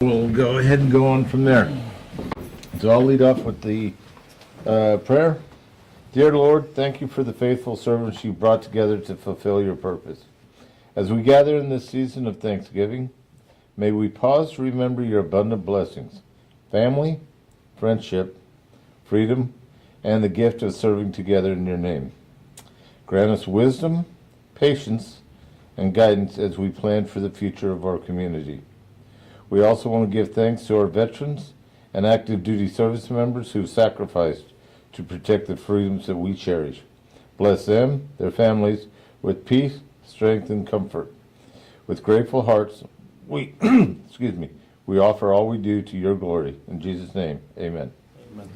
We'll go ahead and go on from there. So I'll lead off with the prayer. Dear Lord, thank you for the faithful servants you brought together to fulfill your purpose. As we gather in this season of Thanksgiving, may we pause to remember your abundant blessings, family, friendship, freedom, and the gift of serving together in your name. Grant us wisdom, patience, and guidance as we plan for the future of our community. We also want to give thanks to our veterans and active duty service members who sacrificed to protect the freedoms that we cherish. Bless them, their families, with peace, strength, and comfort. With grateful hearts, we we offer all we do to your glory. In Jesus' name, amen. Amen.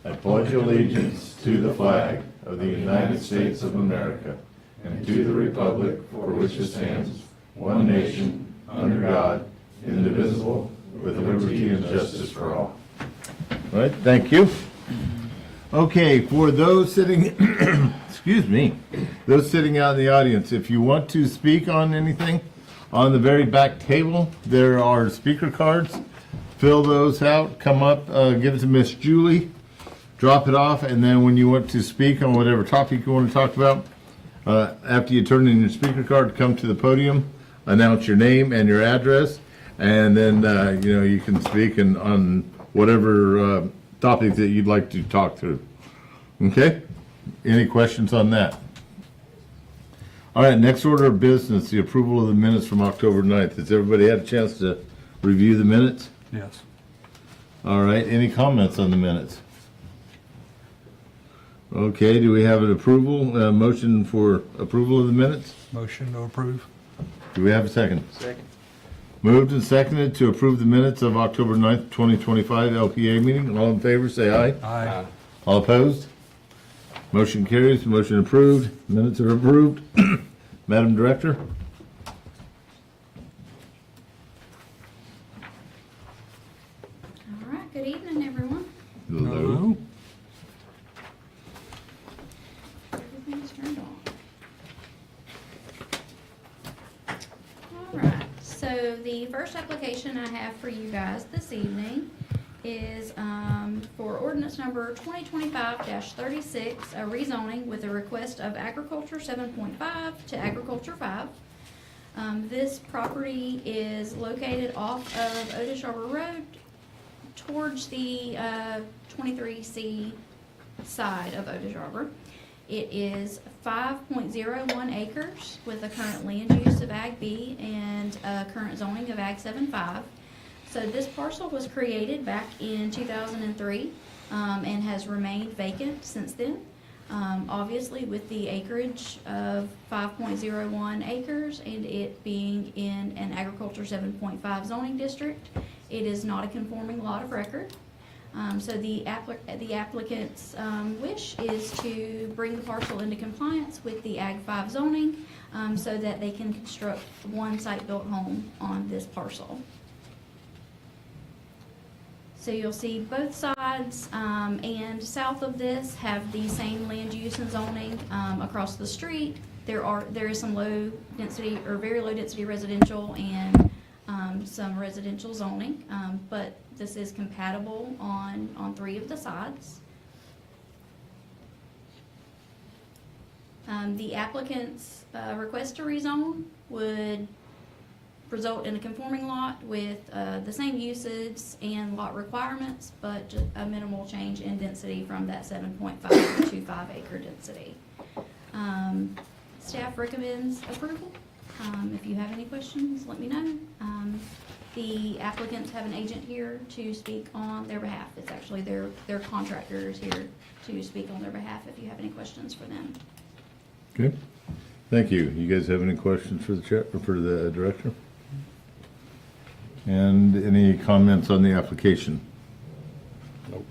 I pledge allegiance to the flag of the United States of America and to the republic for which it stands, one nation, under God, indivisible, with liberty and justice for all. All right, thank you. Okay, for those sitting, those sitting out in the audience, if you want to speak on anything, on the very back table, there are speaker cards. Fill those out, come up, give it to Miss Julie, drop it off, and then when you want to speak on whatever topic you want to talk about, after you turn in your speaker card, come to the podium, announce your name and your address, and then you can speak on whatever topic that you'd like to talk through. Okay? Any questions on that? All right, next order of business, the approval of the minutes from October 9th. Has everybody had a chance to review the minutes? Yes. All right, any comments on the minutes? Okay, do we have an approval, motion for approval of the minutes? Motion to approve. Do we have a second? Second. Moved and seconded to approve the minutes of October 9th, 2025 LPA meeting. All in favor, say aye. Aye. All opposed? Motion carries, motion approved, minutes are approved. Madam Director? All right, good evening, everyone. Hello. Everything's turned on. All right, so the first application I have for you guys this evening is for ordinance number 2025-36, a rezoning with a request of agriculture 7.5 to agriculture 5. This property is located off of Otis Arbor Road towards the 23C side of Otis Arbor. It is 5.01 acres with a current land use of Ag B and a current zoning of Ag 7.5. So this parcel was created back in 2003 and has remained vacant since then. Obviously, with the acreage of 5.01 acres and it being in an agriculture 7.5 zoning district, it is not a conforming lot of record. So the applicant's wish is to bring the parcel into compliance with the Ag 5 zoning so that they can construct one site-built home on this parcel. So you'll see both sides and south of this have the same land use and zoning. Across the street, there is some low density or very low density residential and some residential zoning, but this is compatible on 3 of the sides. The applicant's request to rezone would result in a conforming lot with the same uses and lot requirements, but just a minimal change in density from that 7.5 to 5 acre density. Staff recommends approval. If you have any questions, let me know. The applicants have an agent here to speak on their behalf. It's actually their contractors here to speak on their behalf if you have any questions for them. Okay, thank you. You guys have any questions for the chair or for the director? And any comments on the application? Nope.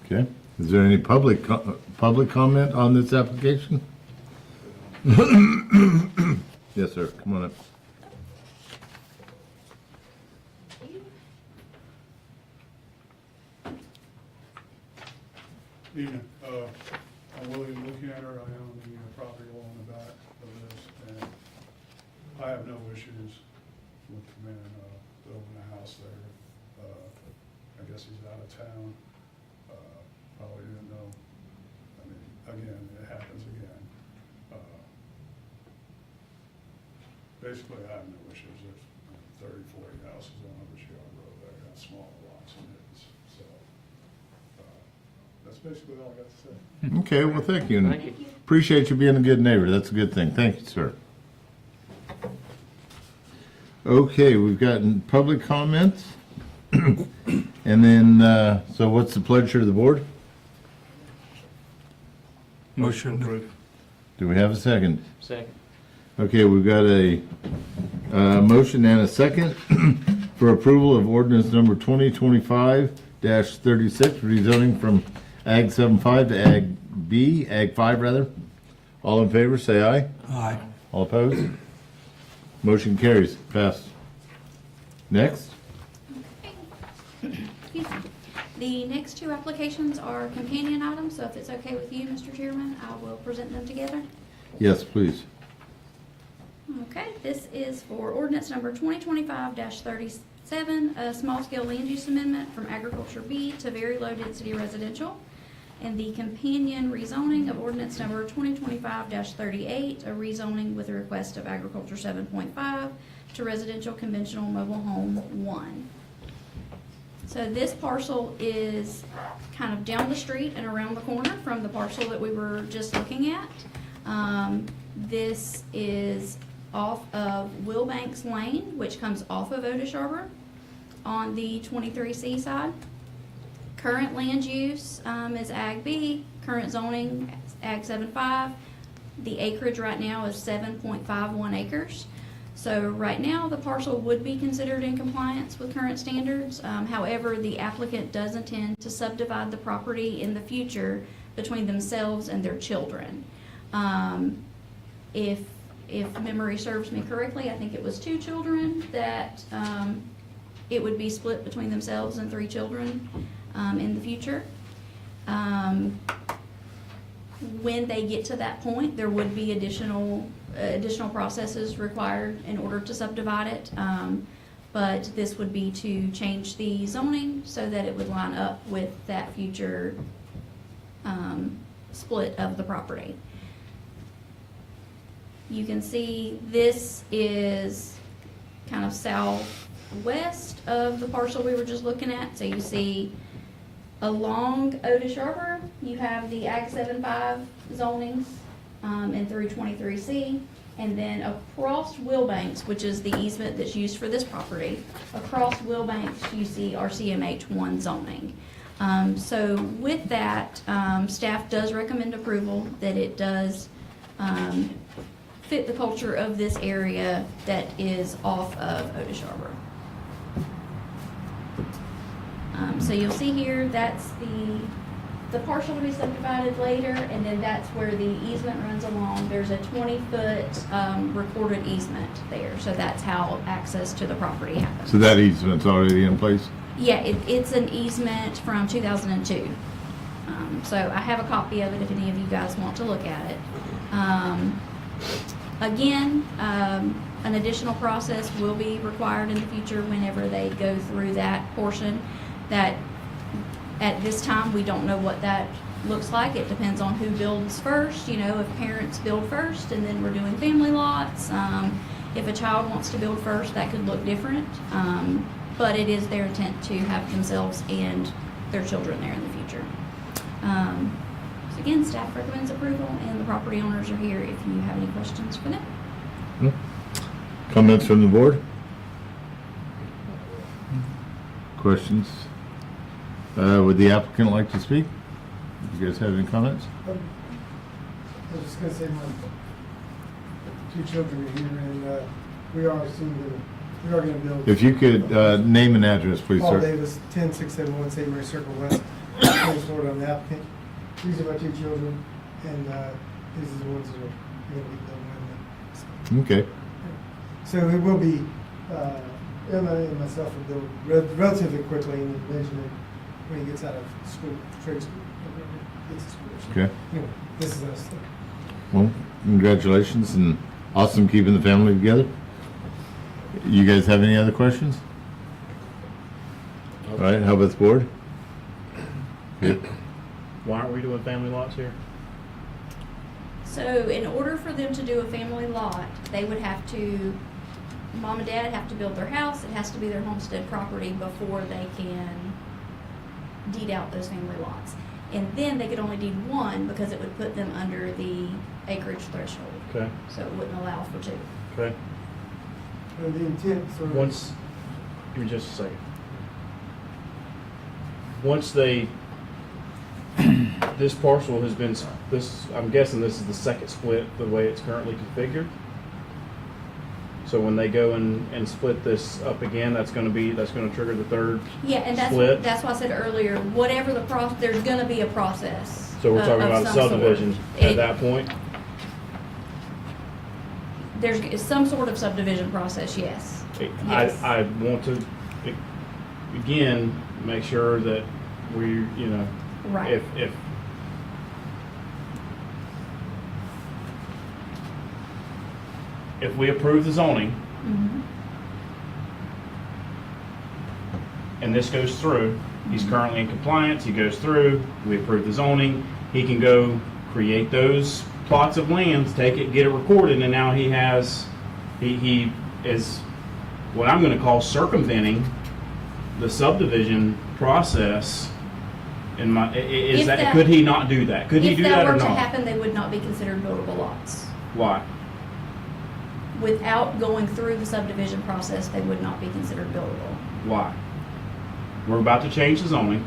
Okay, is there any public comment on this application? Yes, sir, come on up. Evening. I'm William Woodcanner. I own the property along the back of this, and I have no issues with come in, to open a house there. I guess he's out of town, probably didn't know. I mean, again, it happens again. Basically, I have no issues. There's 30, 40 houses on Overshield Road there, got smaller lots in it, so, that's basically all I got to say. Okay, well, thank you. Thank you. Appreciate you being a good neighbor. That's a good thing. Thank you, sir. Okay, we've gotten public comments. And then, so what's the pleasure of the board? Motion to Approve. Do we have a second? Second. Okay, we've got a motion and a second for approval of ordinance number 2025-36, rezoning from Ag 7.5 to Ag B, Ag 5 rather. All in favor, say aye. Aye. All opposed? Motion carries. Passed. Next. Excuse me. The next two applications are companion items, so if it's okay with you, Mr. Chairman, I will present them together. Yes, please. Okay, this is for ordinance number 2025-37, a small-scale land use amendment from agriculture B to very low-density residential. And the companion rezoning of ordinance number 2025-38, a rezoning with a request of agriculture 7.5 to residential conventional mobile home 1. So this parcel is kind of down the street and around the corner from the parcel that we were just looking at. This is off of Wilbanks Lane, which comes off of Otis Arbor on the 23C side. Current land use is Ag B, current zoning Ag 7.5. The acreage right now is 7.51 acres. So right now, the parcel would be considered in compliance with current standards. However, the applicant does intend to subdivide the property in the future between themselves and their children. If memory serves me correctly, I think it was 2 children that it would be split between themselves and 3 children in the future. When they get to that point, there would be additional processes required in order to subdivide it. But this would be to change the zoning so that it would line up with that future split of the property. You can see this is kind of southwest of the parcel we were just looking at. So you see along Otis Arbor, you have the Ag 7.5 zonings and through 23C. And then across Wilbanks, which is the easement that's used for this property, across Wilbanks you see RCMH1 zoning. So with that, staff does recommend approval that it does fit the culture of this area that is off of Otis Arbor. So you'll see here, that's the parcel to be subdivided later, and then that's where the easement runs along. There's a 20-foot recorded easement there, so that's how access to the property happens. So that easement's already in place? Yeah, it's an easement from 2002. So I have a copy of it if any of you guys want to look at it. Again, an additional process will be required in the future whenever they go through that portion. That at this time, we don't know what that looks like. It depends on who builds first. You know, if parents build first and then we're doing family lots. If a child wants to build first, that could look different. But it is their intent to have themselves and their children there in the future. So again, staff recommends approval, and the property owners are here if you have any questions for them. Comments from the board? Questions? Would the applicant like to speak? You guys have any comments? I was just gonna say my 2 children are here, and we are gonna build. If you could name and address, please, Paul sir. Davis, 10671 St. Mary Circle West, Florida. I'm the applicant. These are my 2 children, and these are the ones that are gonna be building with me. Okay. So it will be, Emma and myself will build relatively quickly, and eventually, when he gets out of school, trade school, gets to school. Okay. Anyway, this is us. Well, congratulations, and awesome keeping the family together. You guys have any other questions? All right, how about the board? Good. Why aren't we doing family lots here? So in order for them to do a family lot, they would have to, mom and dad have to build their house. It has to be their homestead property before they can deed out those family lots. And then they could only deed one because it would put them under the acreage threshold. Okay, So it wouldn't allow for two. okay. The intent sort of. Once, give me just a second. Once they, this parcel has been, this, I'm guessing this is the second split, the way it's currently configured. So when they go and split this up again, that's gonna trigger the third Yeah, and split. that's why I said earlier, whatever the there's gonna be a process. So we're of- talking of about some sort. subdivision It- at that point? There's some sort of subdivision process, yes. Yes. I want to, again, make sure that we, you know, Right. if we approve the zoning Mhm. and this goes through, he's currently in compliance, he goes through, we approve the zoning, he can go create those plots of lands, take it, get it recorded, and now he has, he is what I'm gonna call circumventing the subdivision process. In my, is If that, that- could he not do that? Could he do that or If that were to not? happen, they would not be considered buildable lots. Why? Without going through the subdivision process, they would not be considered buildable. Why? We're about to change the zoning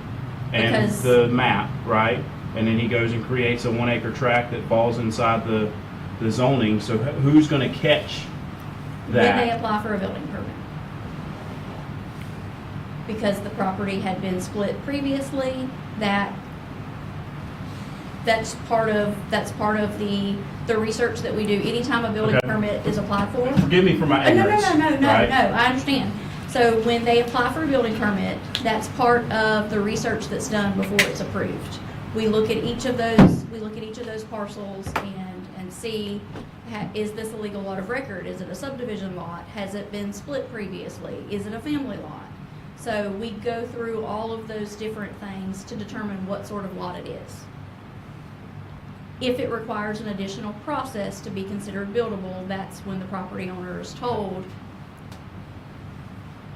and Because- the map, right? And then he goes and creates a 1 acre tract that falls inside the zoning, so who's gonna catch When they that? apply for a building permit. Because the property had been split previously, that's part of the research that we do. Anytime a building Okay. permit is applied for. Forgive me for my No, ignorance. no, right? I understand. So when they apply for a building permit, that's part of the research that's done before it's approved. We look at each of those parcels and see, is this a legal lot of record? Is it a subdivision lot? Has it been split previously? Is it a family lot? So we go through all of those different things to determine what sort of lot it is. If it requires an additional process to be considered buildable, that's when the property owner is told,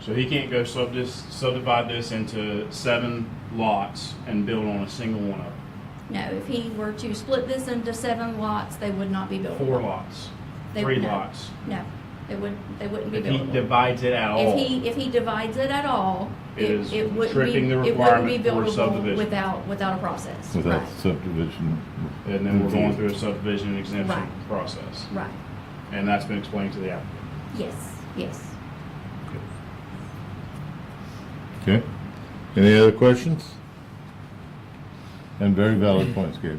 So he can't go subdivide this into 7 lots and build on a single one of them. no, if he were to split this into 7 lots, they would not be buildable. 4 lots, They 3 would not. lots. No, they wouldn't be If he buildable. divides it at all, If he divides it at all, It is it wouldn't be, tripping the it wouldn't be requirement for buildable subdivision. without a process. Without Right, subdivision. and then we're going through a subdivision exemption Right. process. right, And that's been explained to the applicant. yes. Okay. Any other questions? And very valid points, Gabe.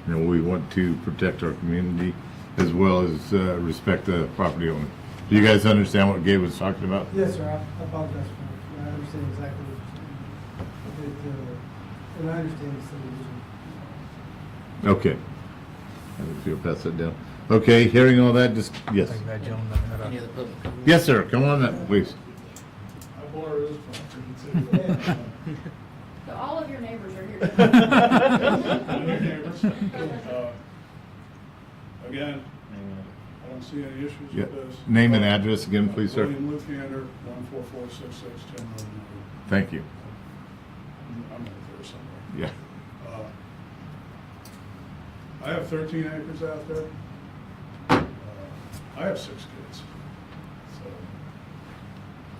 You know, we want to protect our community as well as respect the property owner. Do you guys understand what Gabe was talking about? Yes, sir, I apologize for that. I understand exactly what you're saying. And I understand the subdivision. Okay. I think you'll pass that down. Okay, hearing all that, just, yes. Think that gentleman had a- Any other public comment? Yes, sir, come on up, please. I borrow this property too. So all of your neighbors are here. And your neighbors. Again, I don't see any issues Yeah. with this. Name and address again, please, sir. William Luthander, 14466 Tim Road. Thank you. I'm right there somewhere. Yeah. I have 13 acres out there. I have 6 kids. So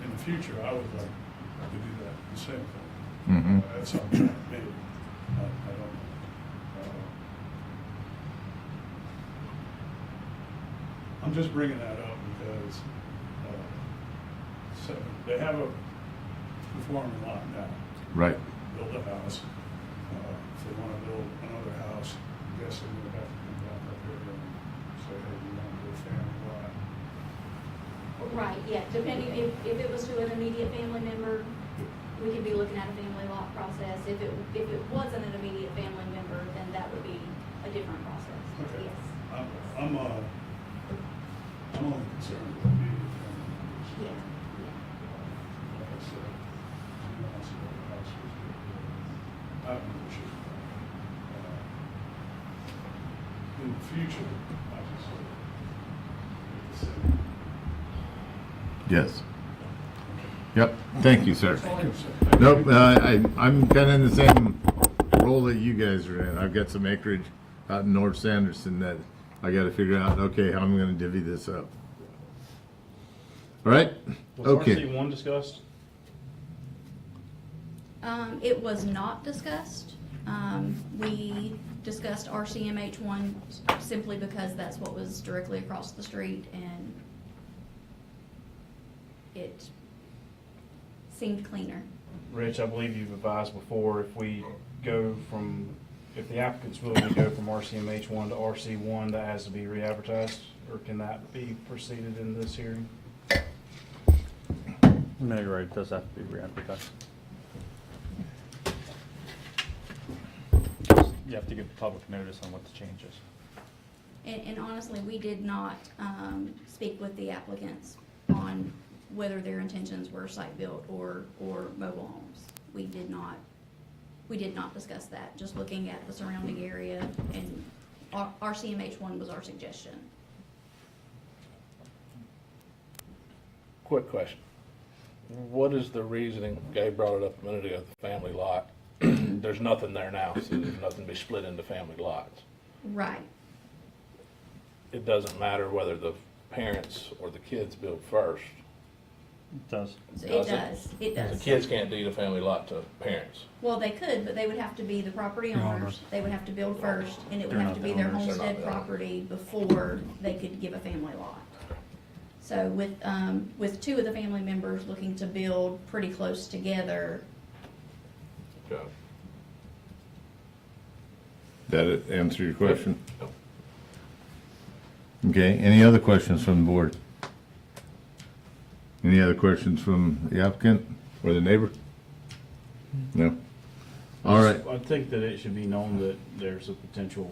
in the future, I would like to do that, the same thing. Mm-hmm. At some point, maybe. I don't know. I'm just bringing that up because so they have a conforming lot now. Right. Build a house. If they want to build another house, I guess they would have to come back up here and say, hey, we want to do a family lot. Right, yeah, depending, if it was to an immediate family member, we could be looking at a family lot process. If it wasn't an immediate family member, then that would be a different process, Okay. yes. I'm only concerned with the Yeah. Like I said, you know, I see what the house was doing. I have no issue with that. In the future, I just sort of, make the same. Yes. Yep, thank you, sir. That's all I can say. Nope, I'm kind of in the same role that you guys are in. I've got some acreage out in North Sanderson that I got to figure out, okay, how I'm going to divvy this up. All right? Was Okay. RC1 discussed? It was not discussed. We discussed RCMH1 simply because that's what was directly across the street and it seemed cleaner. Rich, I believe you've advised before, if the applicant's willing to go from RCMH1 to RC1, that has to be re-advertised, or can that be proceeded in this hearing? No, you're right, it does have to be re-advertised. You have to give public notice on what the change is. And honestly, we did not speak with the applicants on whether their intentions were site-built or mobile homes. We did not discuss that, just looking at the surrounding area, and RCMH1 was our suggestion. Quick question. What is the reasoning, Gabe brought it up a minute ago, the family lot? There's nothing there now, so there's nothing to be split into family lots. Right. It doesn't matter whether the parents or the kids build first. It does. So Does it it? does, it The does. kids can't deed a family lot to parents. Well, they could, but they would have to be the property owners. They would have to build first, and it would They're have to not be the their owners. They're not homestead the owners. property before they could give a family lot. So with two of the family members looking to build pretty close together, Okay. That answer your question? Yep. Okay, any other questions from the board? Any other questions from the applicant or the neighbor? No? All right, I think that it should be known that there's a potential,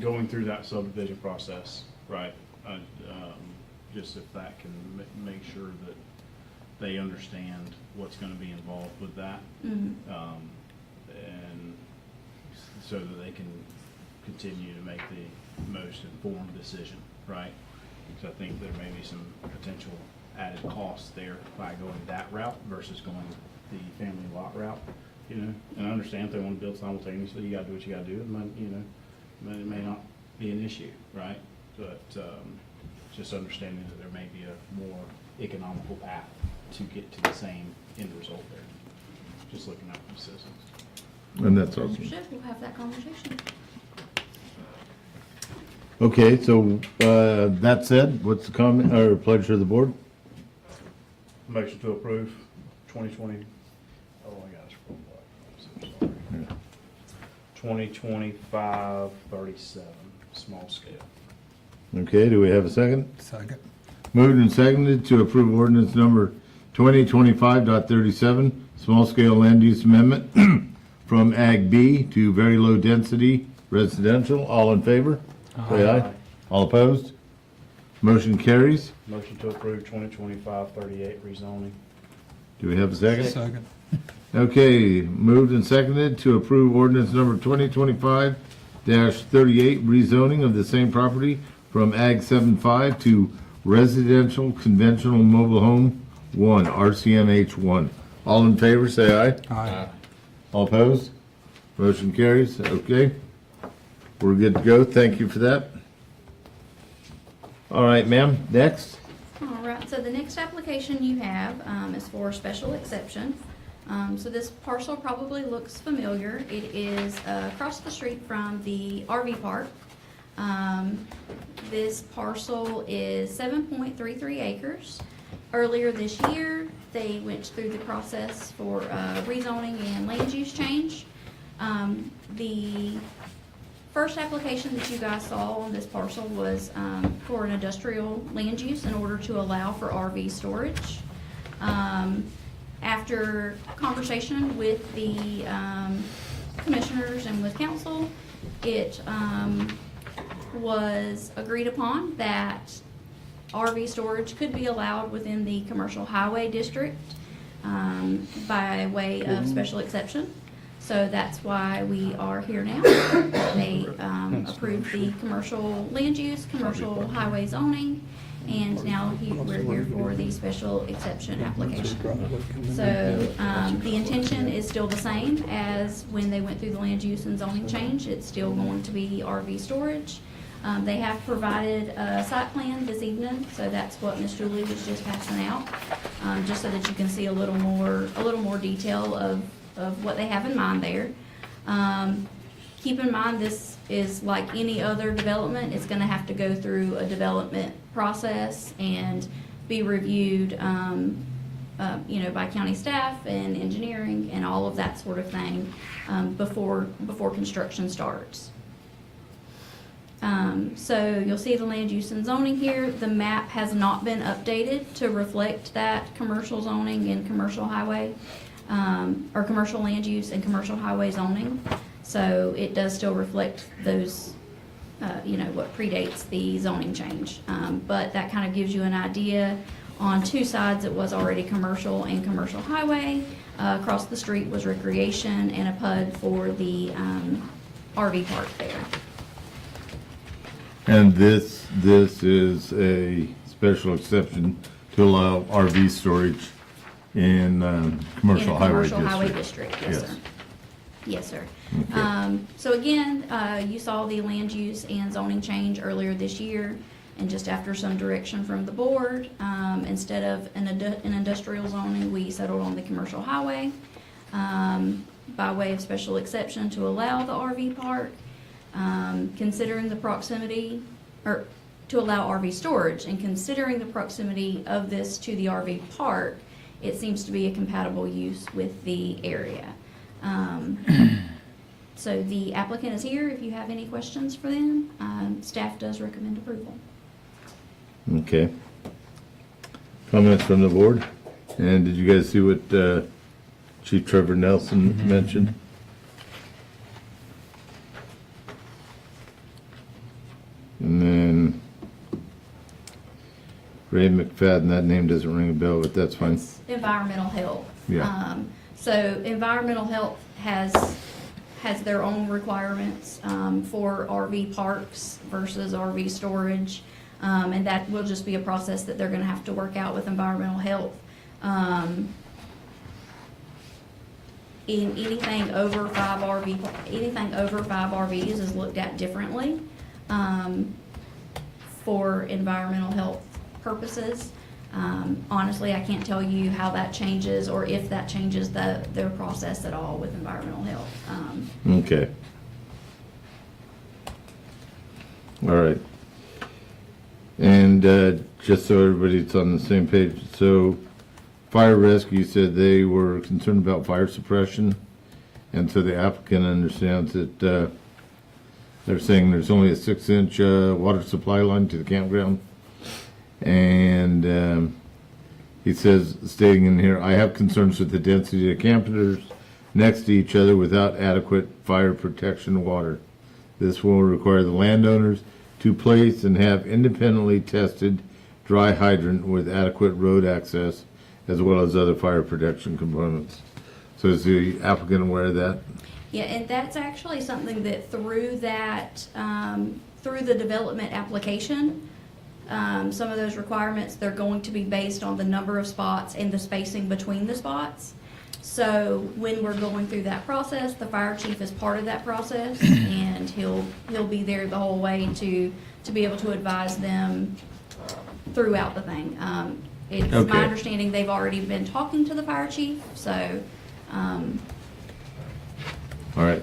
going through that subdivision process, right? Just if that can make sure that they understand what's gonna be involved with that. And so that they can continue to make the most informed decision, right? Because I think there may be some potential added costs there by going that route versus going the family lot route, And I understand if they want to build simultaneously, you gotta do what you gotta do, it may not be an issue, right? But, just understanding that there may be a more economical path to get to the same end result there. Just looking out for the citizens. and that's awesome. understood, we'll have that conversation. Okay, so, that said, what's the comment, or pleasure of the board? Motion to approve 2020, oh my gosh, I'm so sorry. 2025 37, small scale. Okay, do we have a second? Second. Moved and seconded to approve ordinance number 2025.37, small scale land use amendment from Ag B to very low density residential. All in favor? Say aye. All opposed? Motion carries. Motion to approve 2025 38 rezoning. Do we have a second? Second. Okay, moved and seconded to approve ordinance number 2025-38, rezoning of the same property from Ag 75 to residential conventional mobile home 1, RCMH 1. All in favor, say aye. Aye. All opposed? Motion carries. Okay. We're good to go. Thank you for that. All right, ma'am, next. All right, so the next application you have is for a special exception. So this parcel probably looks familiar. It is across the street from the RV park. This parcel is 7.33 acres. Earlier this year, they went through the process for rezoning and land use change. The first application that you guys saw on this parcel was for an industrial land use in order to allow for RV storage. After conversation with the commissioners and with council, it was agreed upon that RV storage could be allowed within the commercial highway district by way of special exception. So that's why we are here now. They approved the commercial land use, commercial highway zoning, and now we're here for the special exception application. So the intention is still the same as when they went through the land use and zoning change. It's still going to be RV storage. They have provided a site plan this evening, so that's what Miss Julie was just passing out, just so that you can see a little more detail of what they have in mind there. Keep in mind, this is like any other development. It's gonna have to go through a development process and be reviewed, by county staff and engineering and all of that sort of thing, before construction starts. So you'll see the land use and zoning here. The map has not been updated to reflect that commercial zoning and commercial highway, or commercial land use and commercial highway zoning. So it does still reflect those, what predates the zoning change. But that kind of gives you an idea. On two sides, it was already commercial and commercial highway. Across the street was recreation and a PUD for the RV park there. And this is a special exception to allow RV storage in commercial highway district. In a commercial highway district, yes, sir. Yes, sir. Okay. So again, you saw the land use and zoning change earlier this year, and just after some direction from the board, instead of an industrial zoning, we settled on the commercial highway by way of special exception to allow the RV park. Considering the proximity, or to allow RV storage, and considering the proximity of this to the RV park, it seems to be a compatible use with the area. So the applicant is here if you have any questions for them. Staff does recommend approval. Okay. Comments from the board? And did you guys see what Chief Trevor Nelson mentioned? And then Ray McFadden, that name doesn't ring a bell, but that's fine. It's environmental health. Yeah. So environmental health has their own requirements for RV parks versus RV storage. And that will just be a process that they're gonna have to work out with environmental health. In anything over 5 RVs is looked at differently for environmental health purposes. Honestly, I can't tell you how that changes or if that changes their process at all with environmental health. Okay. All right. And just so everybody's on the same page, so fire rescue said they were concerned about fire suppression, and so the applicant understands that they're saying there's only a 6-inch water supply line to the campground. And he says, stating in here, I have concerns with the density of campers next to each other without adequate fire protection water. This will require the landowners to place and have independently tested dry hydrant with adequate road access, as well as other fire protection components. So is the applicant aware of that? Yeah, and that's actually something that through the development application, some of those requirements, they're going to be based on the number of spots and the spacing between the spots. So when we're going through that process, the fire chief is part of that process, and he'll be there the whole way to be able to advise them throughout the thing. It's Okay. my understanding they've already been talking to the fire chief, so All right.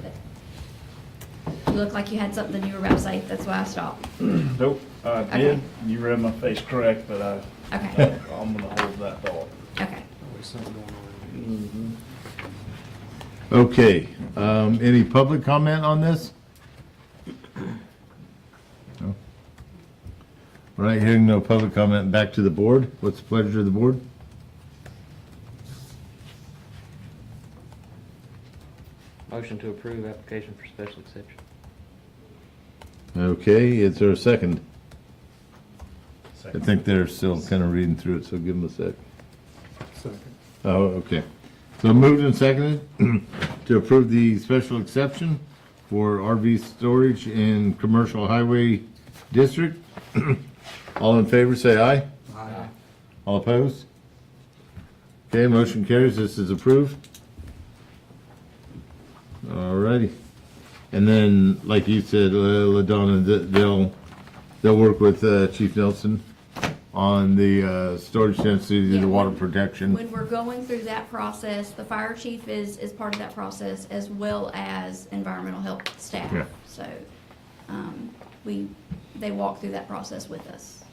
you look like you had something you were about to say. That's why I stopped. Nope, I Okay. did. You read my face correct, but Okay, I'm gonna hold that thought. okay. Okay, any public comment on this? No? All right, hearing no public comment, back to the board. What's the pleasure of the board? Motion to approve application for special exception. Okay, is there a second? I Second. think they're still kind of reading through it, so give them a sec. Second. Oh, okay. So moved and seconded to approve the special exception for RV storage in commercial highway district. All in favor, say aye. Aye. All opposed? Okay, motion carries. This is approved. All righty. And then, like you said, LaDonna, they'll work with Chief Nelson on the storage density, Yeah, the water when- protection. When we're going through that process, the fire chief is part of that process, as well as environmental health Yeah. staff. So, they walk through that process with us.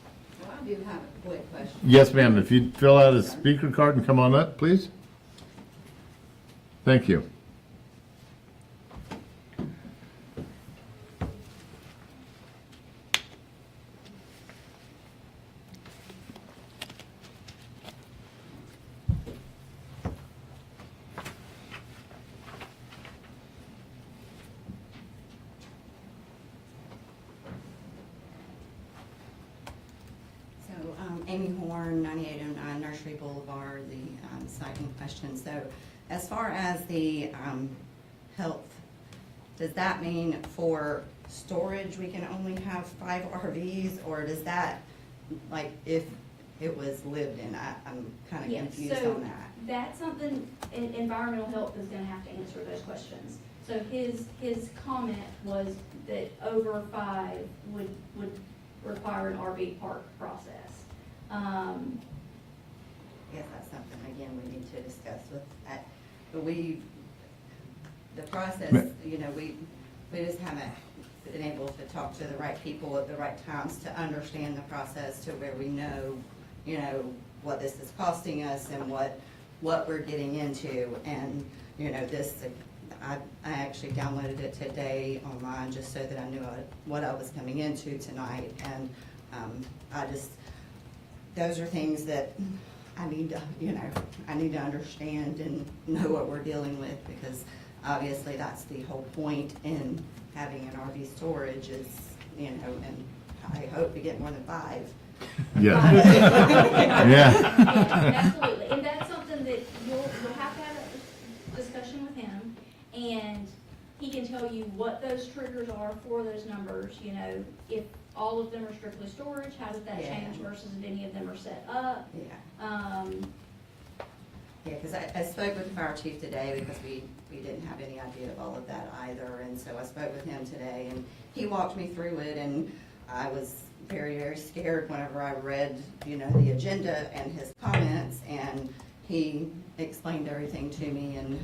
Well, I do have a quick question. Yes, ma'am. If you'd fill out a speaker card and come on up, please. Thank you. So, Amy Horn, 9809 Nursery Boulevard, the site in question. So, as far as the health, does that mean for storage, we can only have 5 RVs? Or does that, like, if it was lived in? I'm kind of Yes, confused so on that. that's something, environmental health is gonna have to answer those questions. So his comment was that over 5 would require an RV park process. I guess that's something, again, we need to discuss with, but the process, we just haven't been able to talk to the right people at the right times to understand the process to where we know, what this is costing us and what we're getting into. And, I actually downloaded it today online just so that I knew what I was coming into tonight. And those are things that I need to understand and know what we're dealing with, because obviously that's the whole point in having an RV storage is, and I hope to get more than 5. Yeah. Yeah, Yeah. absolutely, and that's something that you'll have to have a discussion with him, and he can tell you what those triggers are for those numbers, if all of them are strictly storage, how does that Yeah. change versus if any of them are set up? Yeah. Yeah, because I spoke with the fire chief today because we didn't have any idea of all of that either. And so I spoke with him today and he walked me through it, and I was very, very scared whenever I read, the agenda and his comments, and he explained everything to me. And,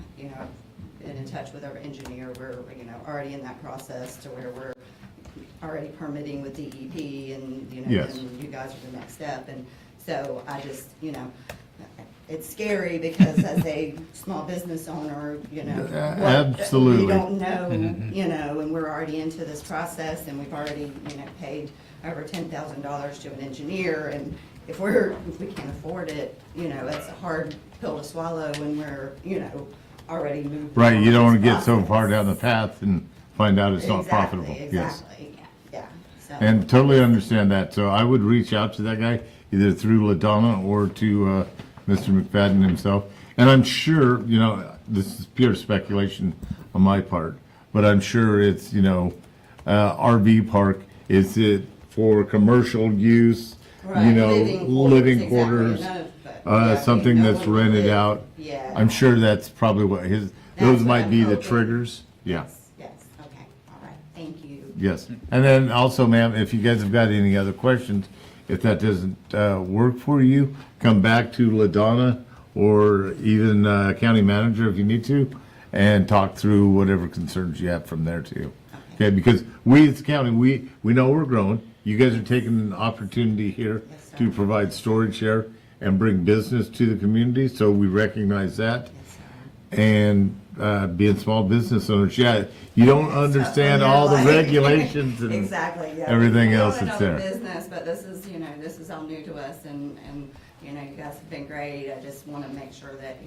been in touch with our engineer. We're, already in that process to where we're already permitting with DEP, and, Yes. and you guys are the next step. And so I just, it's scary because as a small business owner, Absolutely. we don't know, and we're already into this process, and we've already, paid over $10,000 to an engineer. And if we can't afford it, it's a hard pill to swallow when we're, already moved. Right, you along don't want to this get so far process. down the path and find out it's not Exactly, profitable. Yes. Exactly, yeah. So- And totally understand that. So I would reach out to that guy either through LaDonna or to Mr. McFadden himself. And I'm sure, this is pure speculation on my part, but I'm sure it's, RV park, is it for commercial use? Right, Living exactly quarters, enough, but, yeah, something no that's one would rented live- out. Yeah. I'm sure that's probably what those That's what might I'm be the hoping. triggers. Yeah. Yes, okay, all right, thank you. Yes, and then also, ma'am, if you guys have got any other questions, if that doesn't work for you, come back to LaDonna or even county manager if you need to, and talk through whatever concerns you have from there too. Okay, because we as the county, we know we're growing. You guys are taking an opportunity here Yes, sir. to provide storage here and bring business to the community, so we recognize that. Yes, sir. And being small business owners, yeah, you don't understand all the Like- regulations and Exactly, yeah. everything We else own that's another there. business, but this is all new to us, and you guys have been great. I just want to make sure that,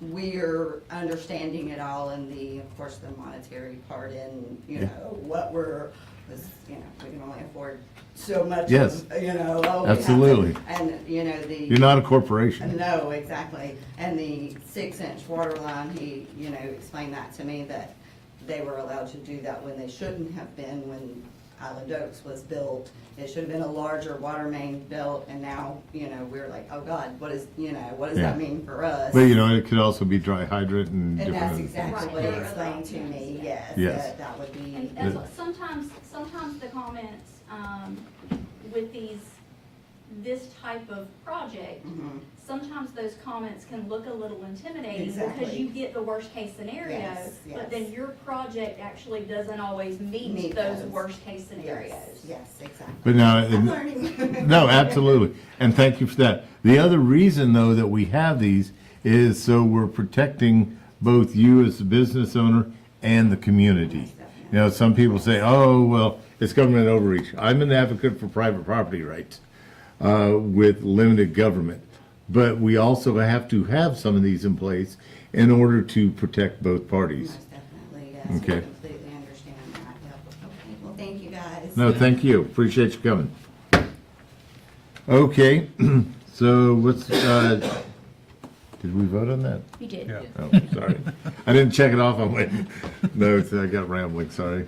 we're understanding it all and of course, the monetary part and, what we can only afford so much. Yes. We have to- Absolutely. And, You're not a corporation. no, exactly. And the 6-inch water line, he, explained that to me, that they were allowed to do that when they shouldn't have been when Island Oaks was built. It should have been a larger water main built, and now, we're like, oh God, what does Yeah. that mean for us? But it could also be dry hydrant and And different. that's exactly Right. what he explained to me, yes. Yes. That would be. And that's what, sometimes the comments, with this type of project, Mhm. sometimes those comments can look a little intimidating because Exactly. you get the worst case scenario, Yes, but then yes. your project actually doesn't always meet Meet those those. worst case scenarios. Yes, exactly. But now, I'm learning. no, absolutely. And thank you for that. The other reason, though, that we have these is so we're protecting both you as the business owner and the community. Some people say, oh, well, it's government overreach. I'm an advocate for private property rights with limited government. But we also have to have some of these in place in order to protect both parties. Most definitely, yes. We Okay. completely understand that. Yep. Okay, well, thank you, guys. No, thank you. Appreciate you coming. Okay, so let's, did we vote on that? You did. Yeah. Oh, sorry. I didn't check it off on my notes. I got rambling, sorry.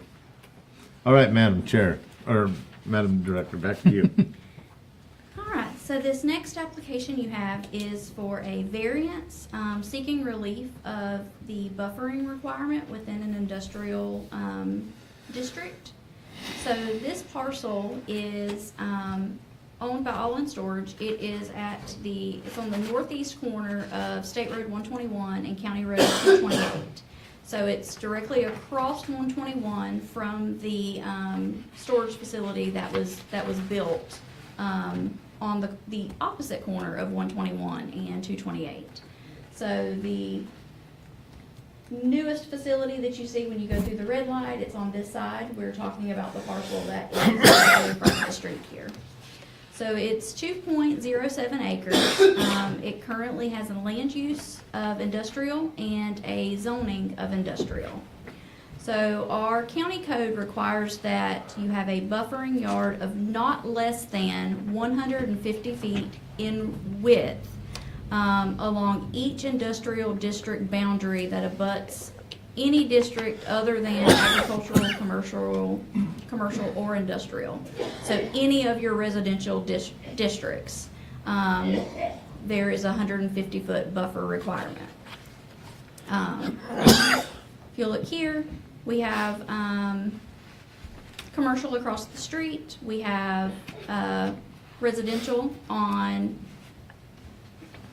All right, Madam Chair, or Madam Director, back to you. All right, so this next application you have is for a variance seeking relief of the buffering requirement within an industrial district. So this parcel is owned by All In Storage. It is it's on the northeast corner of State Road 121 and County Road 228. So it's directly across 121 from the storage facility that was built on the opposite corner of 121 and 228. So the newest facility that you see when you go through the red light, it's on this side. We're talking about the parcel that is directly across the street here. So it's 2.07 acres. It currently has a land use of industrial and a zoning of industrial. So our county code requires that you have a buffering yard of not less than 150 feet in width along each industrial district boundary that abuts any district other than agricultural, commercial, or industrial. So any of your residential districts, there is a 150-foot buffer requirement. If you look here, we have commercial across the street. We have residential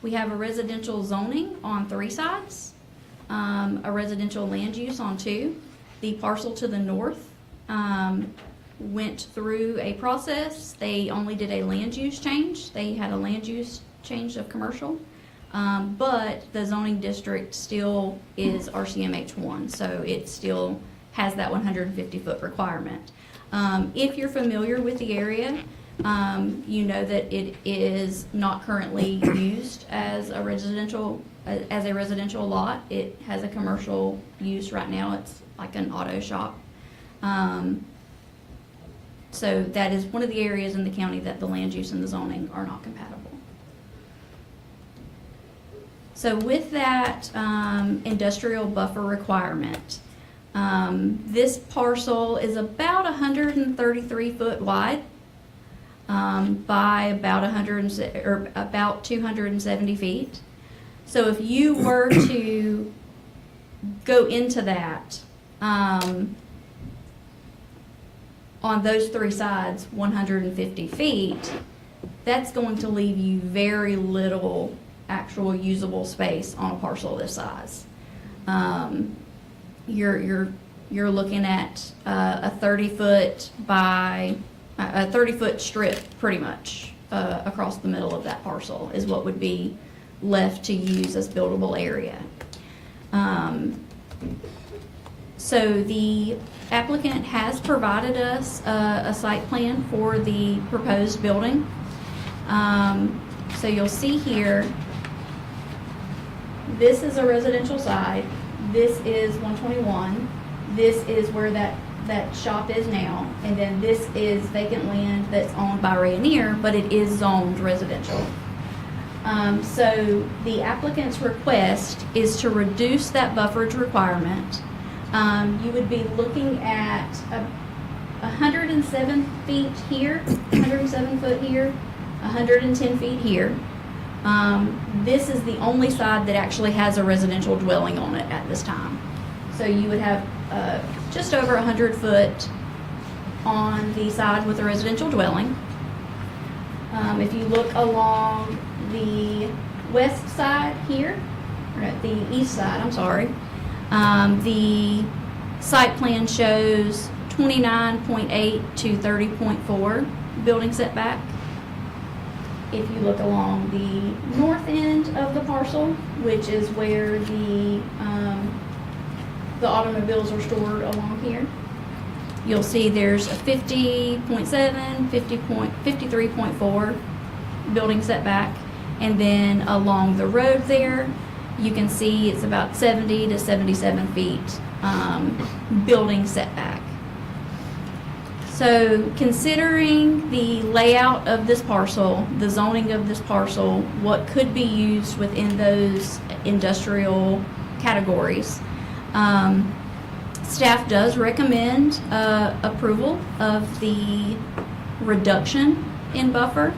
we have a residential zoning on 3 sides, a residential land use on 2. The parcel to the north went through a process. They only did a land use change. They had a land use change of commercial. But the zoning district still is RCMH1, so it still has that 150-foot requirement. If you're familiar with the area, you know that it is not currently used as a residential lot. It has a commercial use right now. It's like an auto shop. So that is one of the areas in the county that the land use and the zoning are not compatible. So with that industrial buffer requirement, this parcel is about 133 foot wide by about 270 feet. So if you were to go into that on those 3 sides, 150 feet, that's going to leave you very little actual usable space on a parcel this size. You're looking at a 30-foot by a 30-foot strip, pretty much across the middle of that parcel is what would be left to use as buildable area. So the applicant has provided us a site plan for the proposed building. So you'll see here this is a residential side, this is 121, this is where that shop is now, and then this is vacant land that's owned by Rayonier, but it is zoned residential. So the applicant's request is to reduce that bufferage requirement. You would be looking at 107 feet here, 107 foot here, 110 feet here. This is the only side that actually has a residential dwelling on it at this time. So you would have just over 100 foot on the side with a residential dwelling. If you look along the west side here, or at the east side, I'm sorry, the site plan shows 29.8 to 30.4 building setback. If you look along the north end of the parcel, which is where the automobiles are stored along here, you'll see there's a 50.7, 53.4 building setback. And then along the road there, you can see it's about 70 to 77 feet building setback. So considering the layout of this parcel, the zoning of this parcel, what could be used within those industrial categories, staff does recommend approval of the reduction in buffer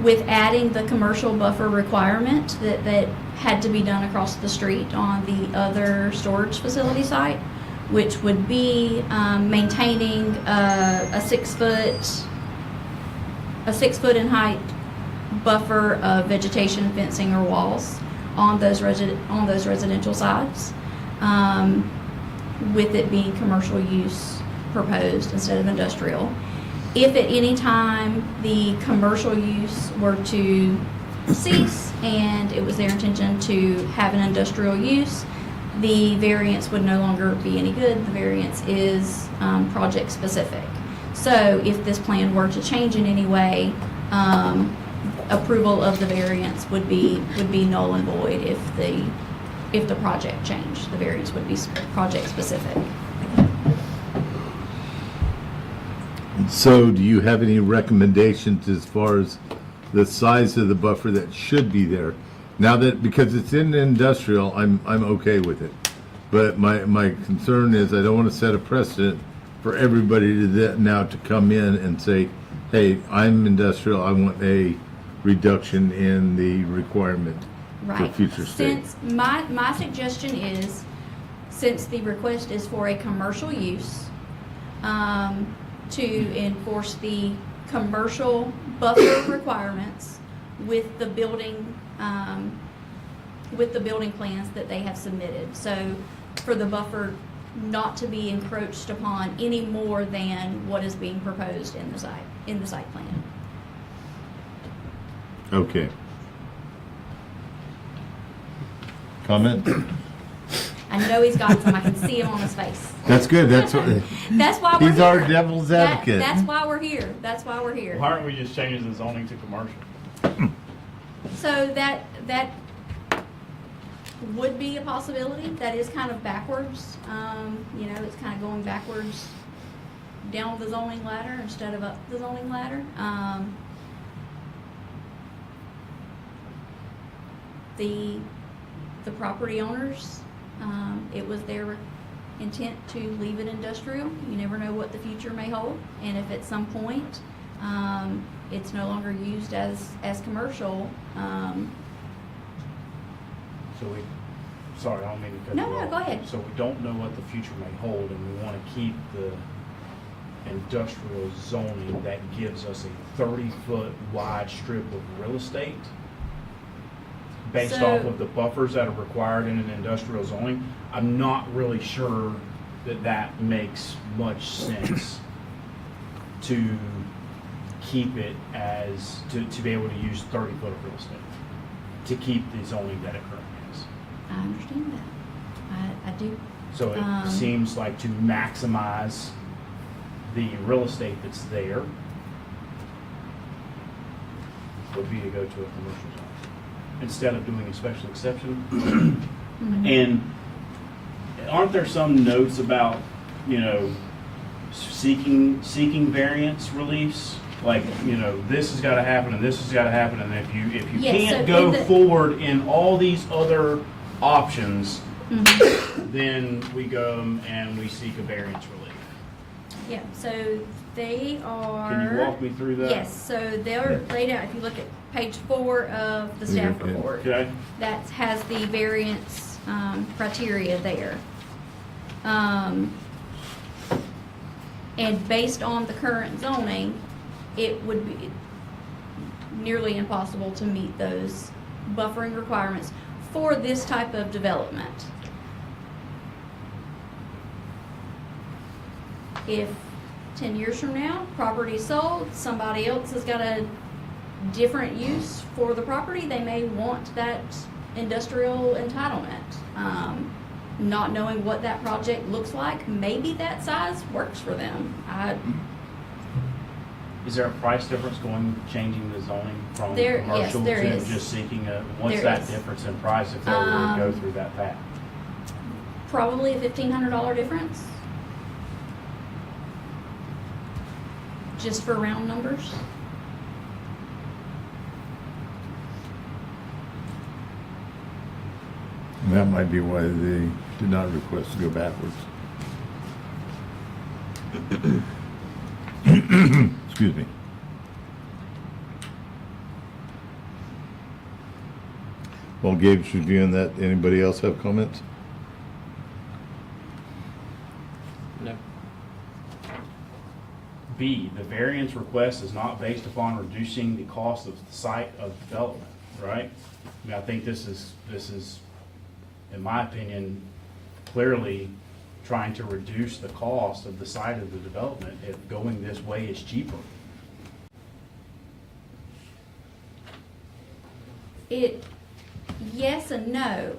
with adding the commercial buffer requirement that had to be done across the street on the other storage facility site, which would be maintaining a 6 foot in height buffer of vegetation, fencing, or walls on those residential sites, with it being commercial use proposed instead of industrial. If at any time the commercial use were to cease and it was their intention to have an industrial use, the variance would no longer be any good. The variance is project specific. So if this plan were to change in any way, approval of the variance would be null and void if the project changed. The variance would be project specific. So do you have any recommendations as far as the size of the buffer that should be there? Now that, because it's in industrial, I'm okay with it. But my concern is I don't want to set a precedent for everybody now to come in and say, hey, I'm industrial, I want a reduction in the requirement for future state. Since my suggestion is, since the request is for a commercial use, to enforce the commercial buffer requirements with the building plans that they have submitted. So for the buffer not to be encroached upon any more than what is being proposed in the site plan. Okay. Comment? I know he's got some. I can see him on his face. That's good. That's what. That's why we're He's here. our devil's advocate. That's why we're here. That's why we're here. Why aren't we just changing the zoning to commercial? So that would be a possibility. That is kind of backwards. It's kind of going backwards down the zoning ladder instead of up the zoning ladder. The property owners, it was their intent to leave it industrial. You never know what the future may hold, and if at some point it's no longer used as commercial. Sorry, I don't mean to cut you No, off. go ahead. So we don't know what the future may hold, and we want to keep the industrial zoning that gives us a 30-foot wide strip of real estate based So- off of the buffers that are required in an industrial zoning. I'm not really sure that makes much sense to keep it as, to be able to use 30 foot of real estate, to keep the zoning that it currently is. I understand that. I do. So it seems like to maximize the real estate that's there would be to go to a commercial zone. instead of doing a special exception. And aren't there some notes about, you know, seeking variance reliefs? Like, you know, this has got to happen and this has got to happen, and if you Yes, can't so go in the- forward in all these other options, then we go and we seek a variance relief. Yeah, so they are. Can you walk me through that? Yes, so they're laid out, if you look at page 4 of the staff Okay. report, Okay. that has the variance criteria there. And based on the current zoning, it would be nearly impossible to meet those buffering requirements for this type of development. If 10 years from now, property is sold, somebody else has got a different use for the property, they may want that industrial entitlement. Not knowing what that project looks like, maybe that size works for them. Is there a price difference changing the zoning from There- commercial yes, there to is. just seeking what's There that is. difference in price if they were to go through that path? Probably a $1,500 difference. Just for round numbers. That might be why they did not request to go backwards. Excuse me. While Gabe's reviewing that, anybody else have comments? No. B, the variance request is not based upon reducing the cost of the site of development, right? I mean, I think this is, in my opinion, clearly trying to reduce the cost of the site of the development if going this way is cheaper. Yes and no.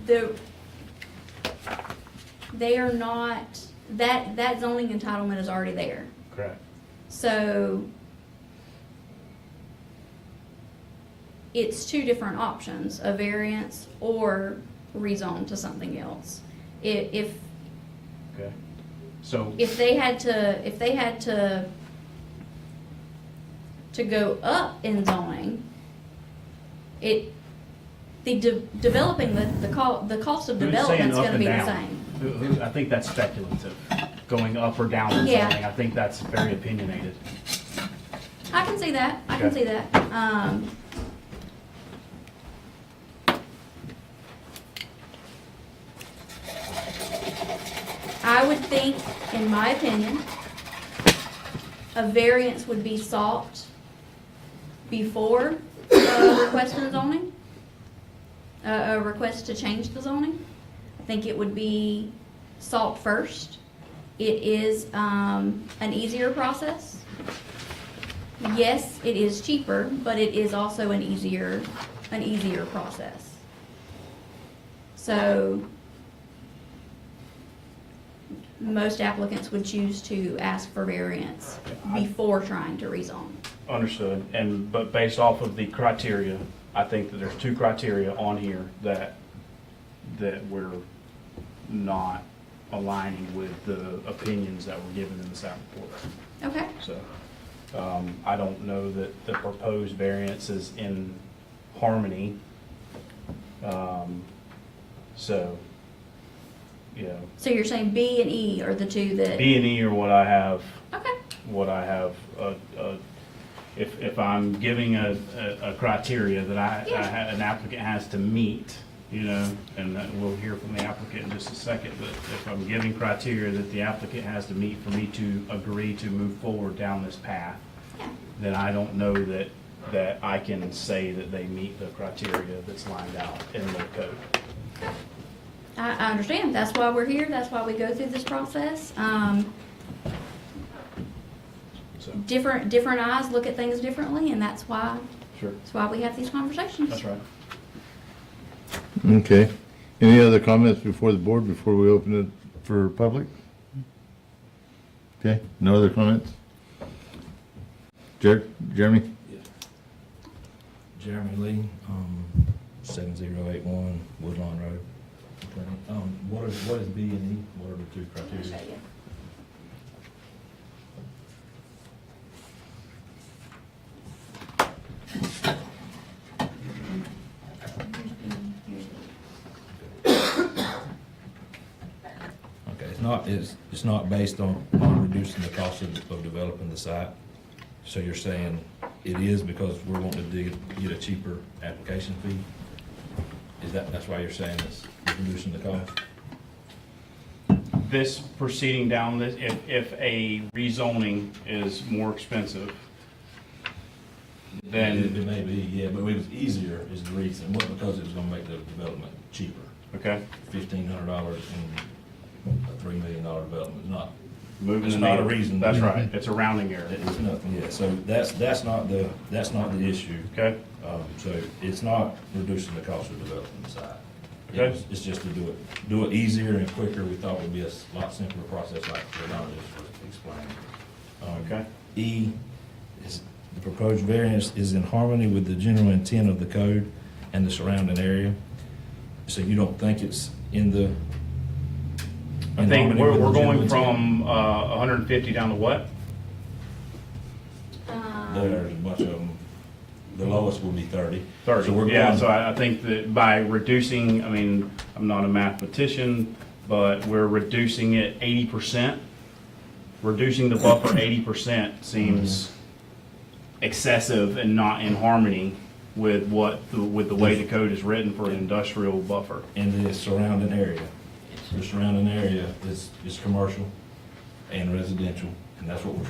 Okay. They are not, that zoning entitlement is already there. Correct. So it's two different options, a variance or rezone to something else. If Okay. So, they had to go up in zoning, developing the cost of who's saying development's up gonna and be the down? same. I think that's speculative, going up or down in Yeah. zoning. I think that's very opinionated. I can see that, I can Okay. see that. I would think, in my opinion, a variance would be sought before a request in zoning, a request to change the zoning. I think it would be sought first. It is an easier process. Yes, it is cheaper, but it is also an easier process. So most applicants would choose to ask for variance before trying to rezone. Understood, but based off of the criteria, I think that there's two criteria on here that we're not aligning with the opinions that were given in the staff report. Okay. So, I don't know that the proposed variance is in harmony. So, you know, So you're saying B and E are the two that? B and E are what I have, Okay. if I'm giving a criteria that Yeah. an applicant has to meet, you know, and we'll hear from the applicant in just a second, but if I'm giving criteria that the applicant has to meet for me to agree to move forward down this path, Yeah. then I don't know that I can say that they meet the criteria that's lined out in the code. I understand. That's why we're here. That's why we go through this process. So, Different eyes look at things differently, and that's why sure, we have these conversations. that's right. Okay. Any other comments before the board, before we open it for public? Okay, no other comments? Jeremy? Jeremy Lee, 7081 Woodlawn Road. Okay. What is B and E? What are the two I'll criteria? show you. Okay, it's not based on reducing the cost of developing the site. So you're saying it is because we're wanting to get a cheaper application fee? That's why you're saying it's reducing the cost? This proceeding down this, if a rezoning is more expensive, It then, may be, yeah, but it was easier is the reason, what, because it was gonna make the development cheaper. okay, $1,500 in a $3 million development, not, moving It's the not a needle. reason. That's right, it's a rounding error. it's nothing, yeah, so that's not the issue. Okay, So it's not reducing the cost of developing the site. Okay. It's just to do it easier and quicker. We thought would be a lot simpler process like Ron just explained. okay. E is the proposed variance is in harmony with the general intent of the code and the surrounding area. So you don't think it's in the. I in think harmony we're with the general going intent? from 150 down to what? There's a bunch of them. The lowest will be 30. 30, So we're yeah, going- so I think that by reducing, I mean, I'm not a mathematician, but we're reducing it 80%. Reducing the buffer 80% seems excessive and not in harmony with with the way the code is written for an industrial buffer. In the surrounding area. The surrounding area is commercial and residential, and that's what we're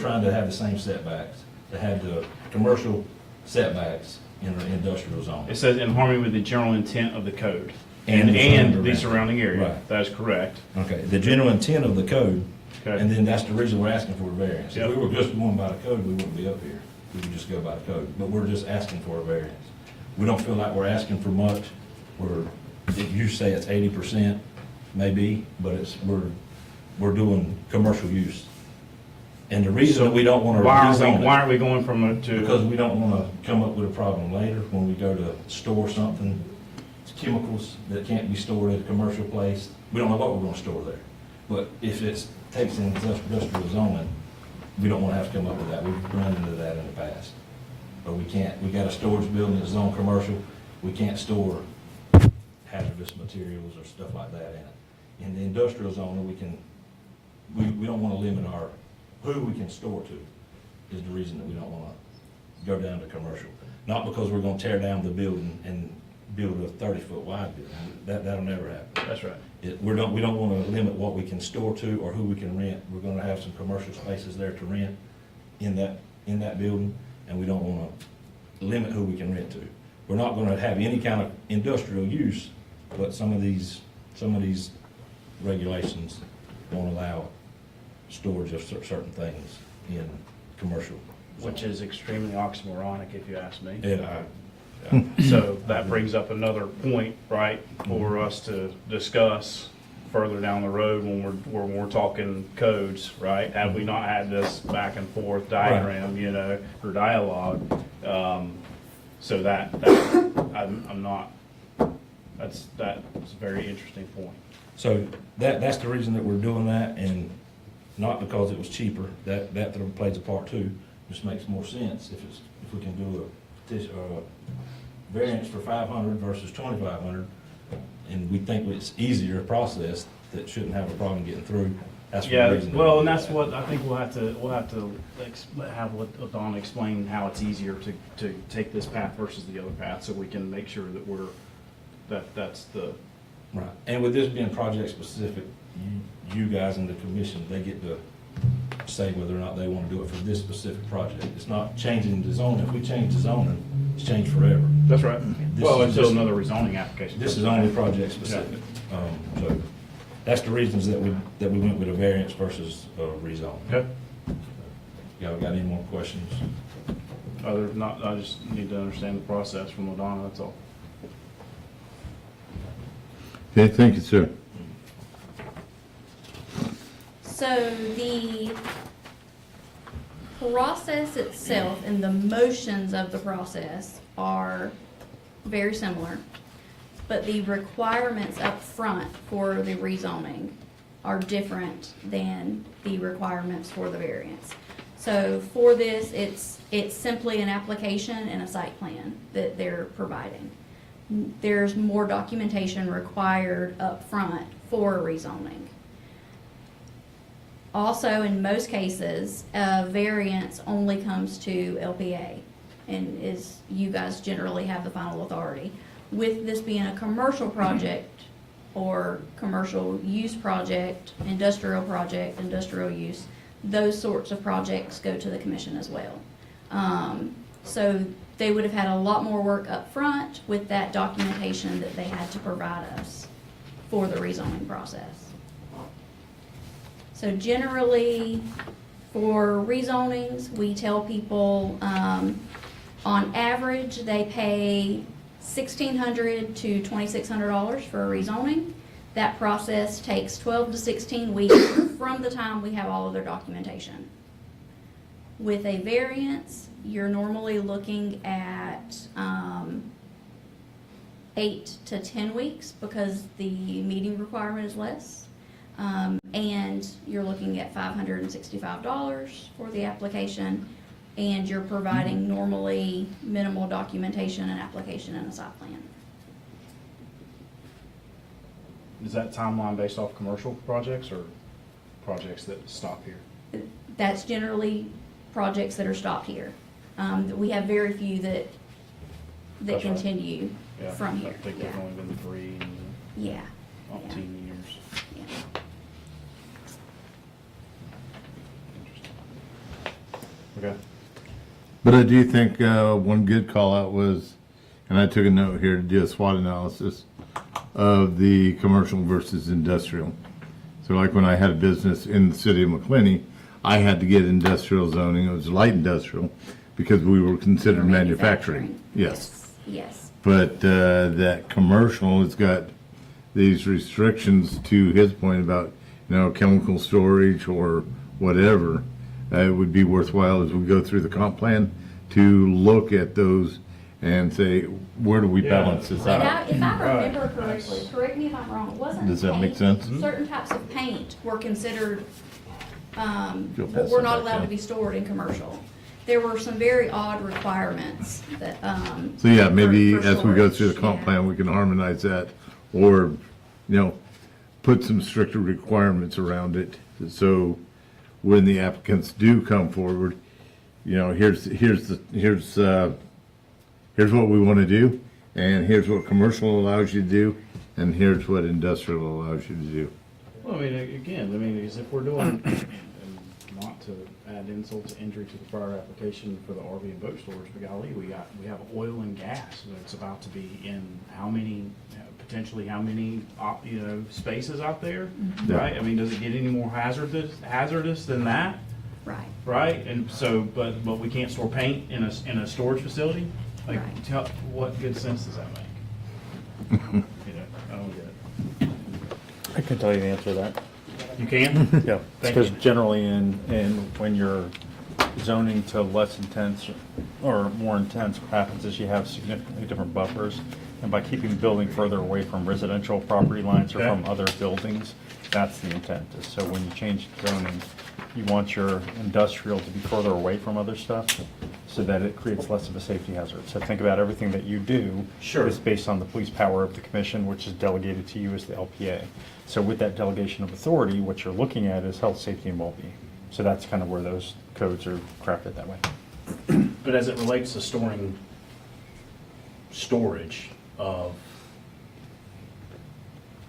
trying to have the same setbacks, to have the commercial setbacks in the industrial zone. It says in harmony with the general intent of the code And and the the surrounding surrounding area. Right. That is correct. Okay, the general intent of the code, Okay. and then that's the reason we're asking for a variance. If Yep. we were just going by the code, we wouldn't be up here. We would just go by the code, but we're just asking for a variance. We don't feel like we're asking for much. You say it's 80%, maybe, but we're doing commercial use. And the reason that we don't want to Why rezone it, aren't we going from a to? because we don't want to come up with a problem later when we go to store something, chemicals that can't be stored at a commercial place. We don't know what we're going to store there. But if it takes in industrial zoning, we don't want to have to come up with that. We've run into that in the past. But we can't, we got a storage building that's zone commercial, we can't store hazardous materials or stuff like that in it. In the industrial zone, we don't want to limit who we can store to, is the reason that we don't want to go down to commercial. Not because we're going to tear down the building and build a 30-foot wide building. That'll never happen. That's right. We don't want to limit what we can store to or who we can rent. We're going to have some commercial spaces there to rent in that building, and we don't want to limit who we can rent to. We're not going to have any kind of industrial use, but some of these regulations won't allow storage of certain things in commercial. Which is extremely oxymoronic, if you ask me. Yeah. So that brings up another point, right, for us to discuss further down the road when we're talking codes, right? Have we not had this back and forth diagram, or dialogue? So I'm not, that's a very interesting point. So that's the reason that we're doing that, and not because it was cheaper. That plays a part too. Just makes more sense if we can do a petition or a variance for 500 versus 2,500, and we think it's easier process that shouldn't have a problem getting through. That's Yeah, the reason. well, and that's what I think we'll have to have Don explain how it's easier to take this path versus the other path, so we can make sure that that's the. Right, and with this being project specific, you guys in the commission, they get to say whether or not they want to do it for this specific project. It's not changing the zoning. If we change the zoning, it's changed forever. That's right. This Well, is until just- another rezoning application. This is only project specific. So that's the reasons that we went with a variance versus a rezone. Okay. Y'all got any more questions? I just need to understand the process from Ladonna, that's all. Okay, thank you, sir. So the process itself and the motions of the process are very similar, but the requirements up front for the rezoning are different than the requirements for the variance. So for this, it's simply an application and a site plan that they're providing. There's more documentation required up front for rezoning. Also, in most cases, a variance only comes to LPA, and you guys generally have the final authority. With this being a commercial project or commercial use project, industrial use, those sorts of projects go to the commission as well. So they would have had a lot more work up front with that documentation that they had to provide us for the rezoning process. So generally, for rezonings, we tell people, on average, they pay $1,600 to $2,600 for a rezoning. That process takes 12 to 16 weeks from the time we have all of their documentation. With a variance, you're normally looking at 8 to 10 weeks because the meeting requirement is less. And you're looking at $565 for the application, and you're providing normally minimal documentation and application and a site plan. Is that timeline based off commercial projects or projects that stop here? That's generally projects that are stopped here. We have very few that That's right. continue Yeah, from here. I think there's only been 3 in Yeah. 18 years. Yeah. Okay. But I do think one good call out was, and I took a note here to do a SWOT analysis of the commercial versus industrial. So like when I had a business in the city of McClenny, I had to get industrial zoning. It was light industrial because we were considered manufacturing. Yes. Yes. But that commercial has got these restrictions, to his point about, chemical storage or whatever. It would be worthwhile as we go through the comp plan to look at those and say, where do we balance this out? If I remember correctly, correct me if I'm wrong, it wasn't Does that make paint. sense? Certain types of paint were considered, You'll pass were that not back allowed down. to be stored in commercial. There were some very odd requirements that, So yeah, maybe for as we go through the storage, comp yeah. plan, we can harmonize that, or, put some stricter requirements around it. So when the applicants do come forward, here's what we want to do, and here's what commercial allows you to do, and here's what industrial allows you to do. Well, because if we're doing, and not to add insult to injury to the prior application for the RV and boat storage, but golly, we have oil and gas that's about to be in potentially how many, spaces out there, Yeah. right? Does it get any more hazardous than that, right. right? And so, but we can't store paint in a storage facility? Like, Right. what good sense does that make? I don't get it. I can tell you the answer to that. You can? Yeah, Thank because you. generally when you're zoning to less intense or more intense, what happens is you have significantly different buffers. And by keeping the building further away from residential property lines or Okay. from other buildings, that's the intent. Is so when you change zoning, you want your industrial to be further away from other stuff so that it creates less of a safety hazard. So think about everything that you do Sure. is based on the police power of the commission, which is delegated to you as the LPA. So with that delegation of authority, what you're looking at is health, safety, and well-being. So that's kind of where those codes are crafted that way. But as it relates to storage of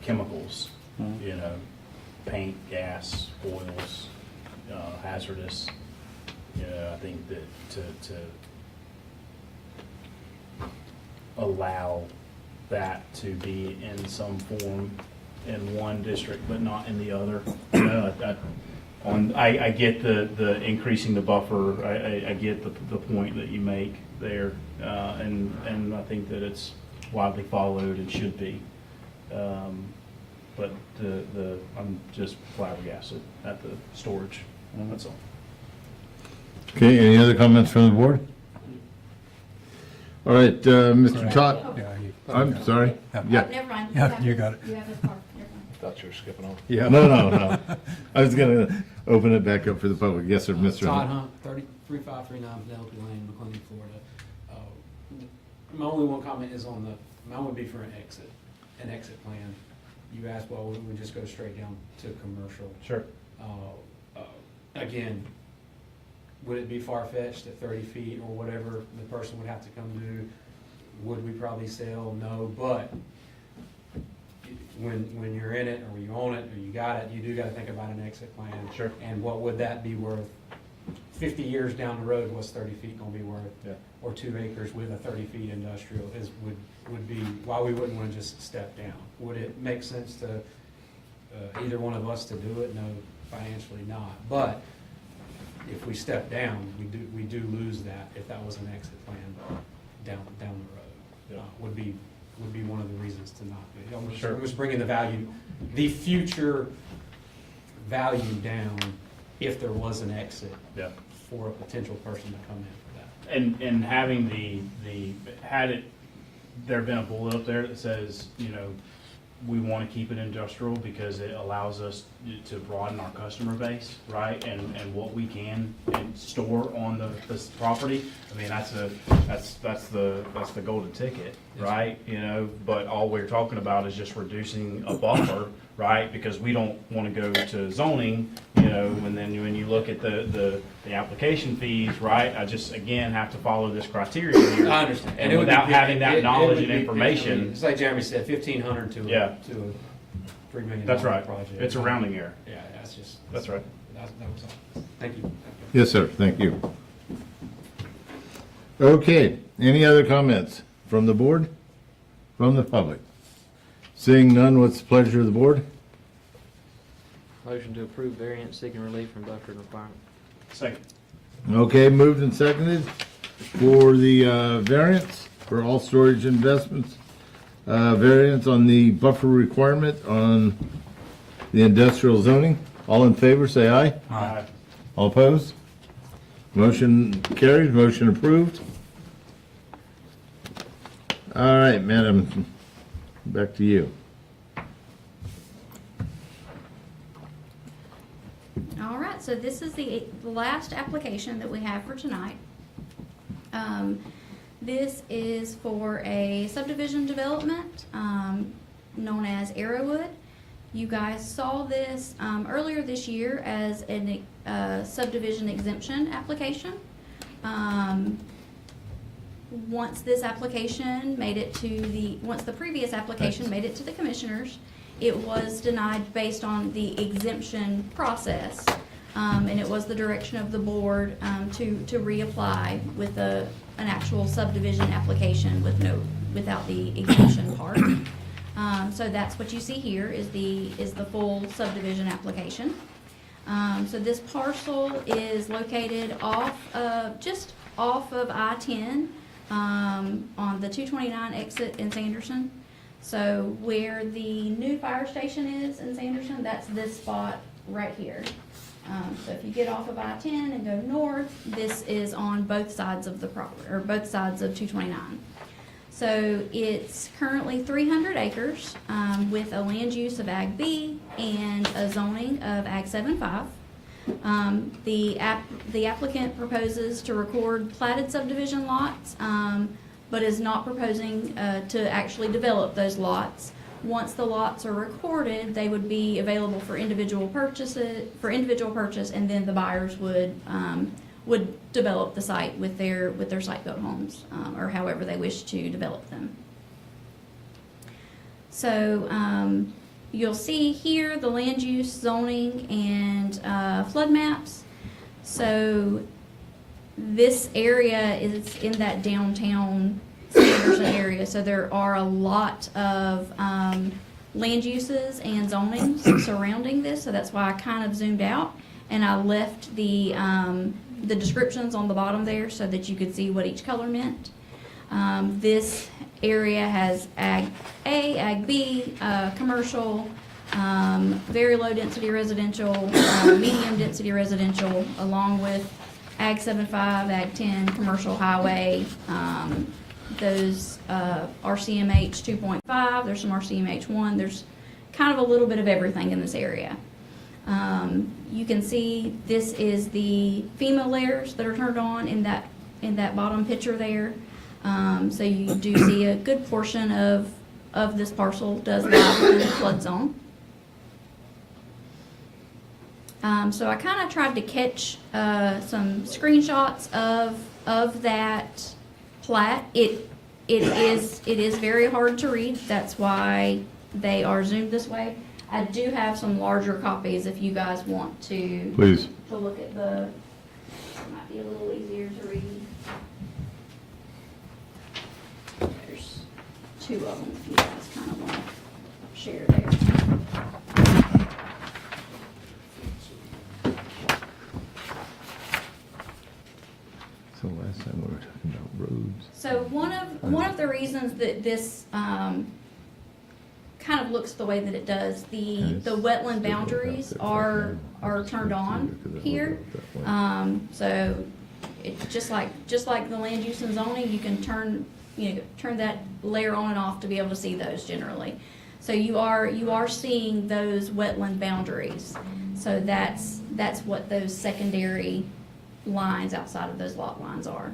chemicals, paint, gas, oils, hazardous, I think that to allow that to be in some form in one district but not in the other. I get the increasing the buffer. I get the point that you make there, and I think that it's widely followed and should be. But I'm just flabbergasted at the storage. That's all. Okay, any other comments from the board? All right, Mr. Todd, Yeah, I'm sorry. Oh, Yeah, never mind. Yeah, have you his- got it. You have his card, never mind. Thought you were skipping on. yeah. no. I was gonna open it back up for the public. Yes, sir, Mr. Todd Hunt. Hunt, 3539 Penelope Lane, McLean, Florida. My only one comment is on mine would be for an exit plan. You asked, well, we would just go straight down to commercial. Sure. Again, would it be far-fetched at 30 feet or whatever the person would have to come do? Would we probably sell? No, but when you're in it, or you own it, or you got it, you do gotta think about an exit plan. Sure. And what would that be worth? 50 years down the road, what's 30 feet gonna be worth? Yeah. Or 2 acres with a 30 feet industrial would be, why we wouldn't wanna just step down. Would it make sense to, either one of us to do it? No, financially not. But if we step down, we do lose that if that was an exit plan down the road. Yeah. Would be one of the reasons to not do it. Sure. It was bringing the future value down if there was an exit Yeah. for a potential person to come in for that. And having had there been a bullet up there that says, we want to keep it industrial because it allows us to broaden our customer base, right? And what we can and store on this property. I mean, that's the golden ticket, right? But all we're talking about is just reducing a buffer, right? Because we don't want to go to zoning, and then when you look at the application fees, right? I just, again, have to follow this criteria here. I understand. And it would without be- having that it knowledge would and be- information. It's like Jeremy said, 1,500 to Yeah. a $3 million That's right. project. It's a rounding error. Yeah, that's just. That's right. That was all. Thank you. Yes, sir, thank you. Okay, any other comments from the board? From the public? Seeing none, what's the pleasure of the board? Motion to approve variance seeking relief from buffering requirement. Second. Okay, moved and seconded for the variance for all storage investments. Variance on the buffer requirement on the industrial zoning. All in favor, say aye. Aye. All opposed? Motion carried, motion approved. All right, madam, back to you. All right, so this is the last application that we have for tonight. This is for a subdivision development known as Arrowwood. You guys saw this earlier this year as a subdivision exemption application. Once this application made it to once the previous application made it to the commissioners, it was denied based on the exemption process. And it was the direction of the board to reapply with an actual subdivision application without the exemption part. So that's what you see here is the full subdivision application. So this parcel is located just off of I-10 on the 229 exit in Sanderson. So where the new fire station is in Sanderson, that's this spot right here. So if you get off of I-10 and go north, this is on both sides of the property, or both sides of 229. So it's currently 300 acres with a land use of Ag B and a zoning of Ag 7.5. The applicant proposes to record platted subdivision lots, but is not proposing to actually develop those lots. Once the lots are recorded, they would be available for individual purchase, and then the buyers would develop the site with their site-built homes, or however they wish to develop them. So you'll see here the land use, zoning, and flood maps. So this area is in that downtown Sanderson area, so there are a lot of land uses and zonings surrounding this, so that's why I kind of zoomed out, and I left the descriptions on the bottom there so that you could see what each color meant. This area has Ag A, Ag B, commercial, very low density residential, medium density residential, along with Ag 75, Ag 10, Commercial Highway, those RCMH 2.5, there's some RCMH 1, there's kind of a little bit of everything in this area. You can see this is the FEMA layers that are turned on in that bottom picture there. So you do see a good portion of this parcel does lie within the flood zone. So I kind of tried to catch some screenshots of that plat. It is very hard to read. That's why they are zoomed this way. I do have some larger copies if you guys want to. Please. To look at it might be a little easier to read. There's two of them if you guys kind of want to share there. So last time we were talking about roads. So one of the reasons that this kind of looks the way that it does, the wetland boundaries are turned on here. So it just like the land use and zoning, you can turn that layer on and off to be able to see those generally. So you are seeing those wetland boundaries. So that's what those secondary lines outside of those lot lines are.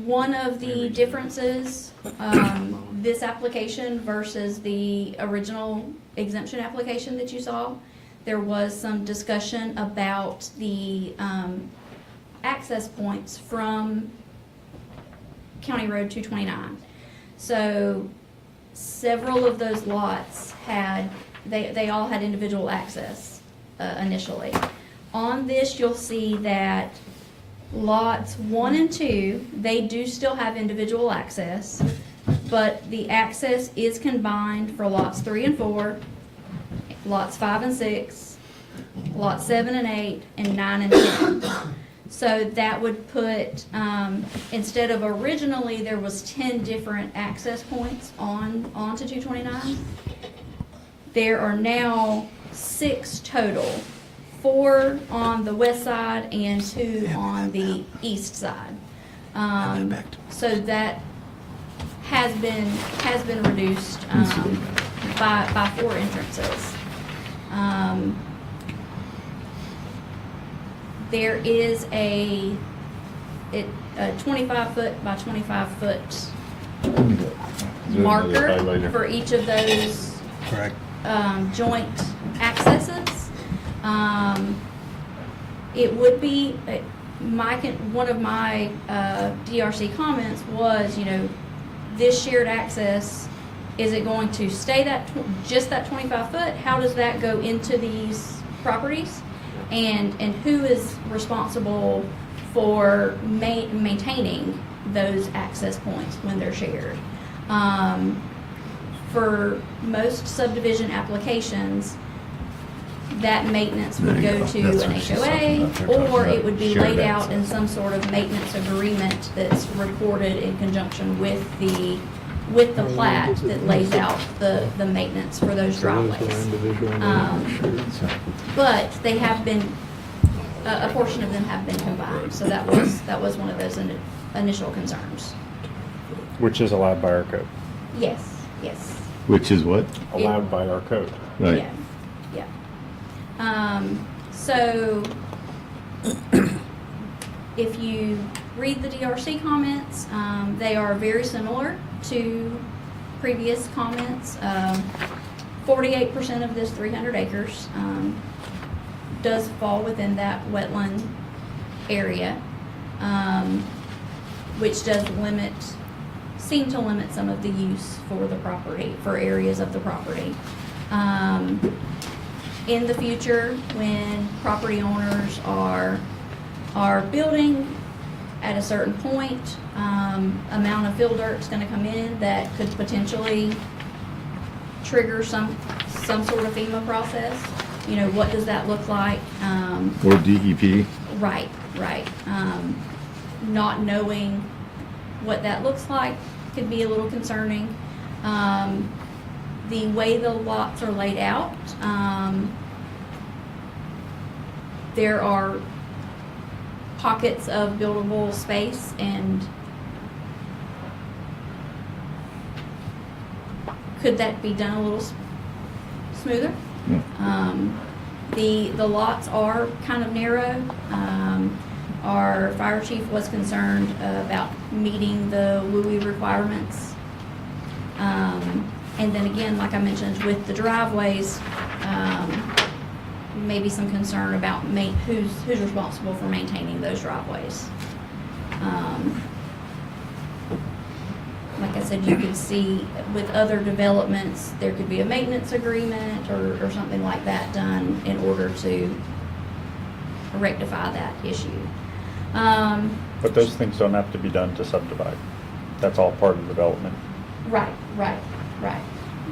One of the differences, this application versus the original exemption application that you saw, there was some discussion about the access points from County Road 229. So several of those lots they all had individual access initially. On this, you'll see that lots 1 and 2, they do still have individual access, but the access is combined for lots 3 and 4, lots 5 and 6, lots 7 and 8, and 9 and 10. So that would put, instead of originally there was 10 different access points onto 229, there are now 6 total. 4 on the west side and 2 on the east side. So that has been reduced by 4 entrances. There is a 25-foot by 25-foot marker for each of those joint accesses. It would be, one of my DRC comments was, this shared access, is it going to stay just that 25 foot? How does that go into these properties? And who is responsible for maintaining those access points when they're shared? For most subdivision applications, that maintenance would go to an HOA, or it would be laid out in some sort of maintenance agreement that's recorded in conjunction with the plat that lays out the maintenance for those driveways. But they have been, a portion of them have been combined, so that was one of those initial concerns. Which is allowed by our code. Yes. Which is what? Allowed by our code. Right. Yeah. So if you read the DRC comments, they are very similar to previous comments. 48% of this 300 acres does fall within that wetland area, which does seem to limit some of the use for the property, for areas of the property. In the future, when property owners are building at a certain point, amount of fill dirt is going to come in that could potentially trigger some sort of FEMA process. What does that look like? Or DEP. Right. Not knowing what that looks like could be a little concerning. The way the lots are laid out, there are pockets of buildable space, and could that be done a little smoother? The lots are kind of narrow. Our fire chief was concerned about meeting the WUI requirements. And then again, like I mentioned, with the driveways, maybe some concern about who's responsible for maintaining those driveways. Like I said, you could see with other developments, there could be a maintenance agreement or something like that done in order to rectify that issue. But those things don't have to be done to subdivide. That's all part of development. Right.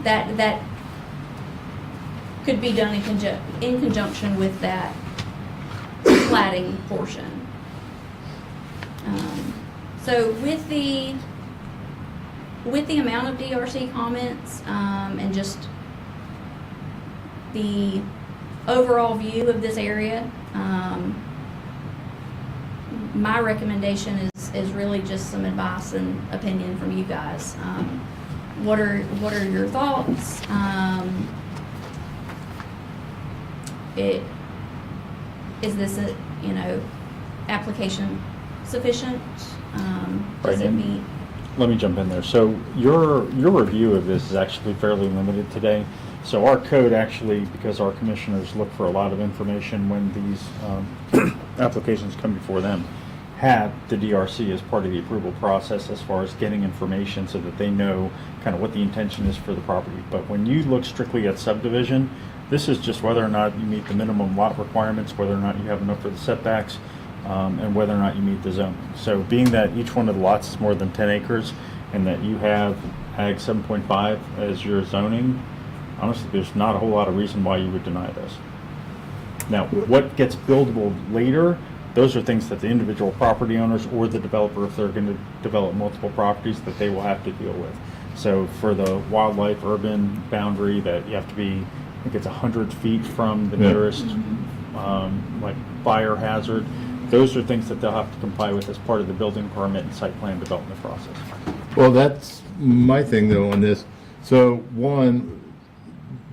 That could be done in conjunction with that platting portion. So with the amount of DRC comments, and just the overall view of this area, my recommendation is really just some advice and opinion from you guys. What are your thoughts? Is this application sufficient? Does it meet? Let me jump in there. So your review of this is actually fairly limited today. So our code actually, because our commissioners look for a lot of information when these applications come before them, have the DRC as part of the approval process as far as getting information so that they know kind of what the intention is for the property. But when you look strictly at subdivision, this is just whether or not you meet the minimum lot requirements, whether or not you have enough for the setbacks, and whether or not you meet the zoning. So being that each one of the lots is more than 10 acres and that you have Ag 7.5 as your zoning, honestly, there's not a whole lot of reason why you would deny this. Now, what gets buildable later, those are things that the individual property owners or the developer, if they're going to develop multiple properties, that they will have to deal with. So for the wildlife urban boundary, that you have to be, I think it's 100 feet from the nearest like fire hazard. Those are things that they'll have to comply with as part of the building permit and site plan development process. Well, that's my thing though on this. So one,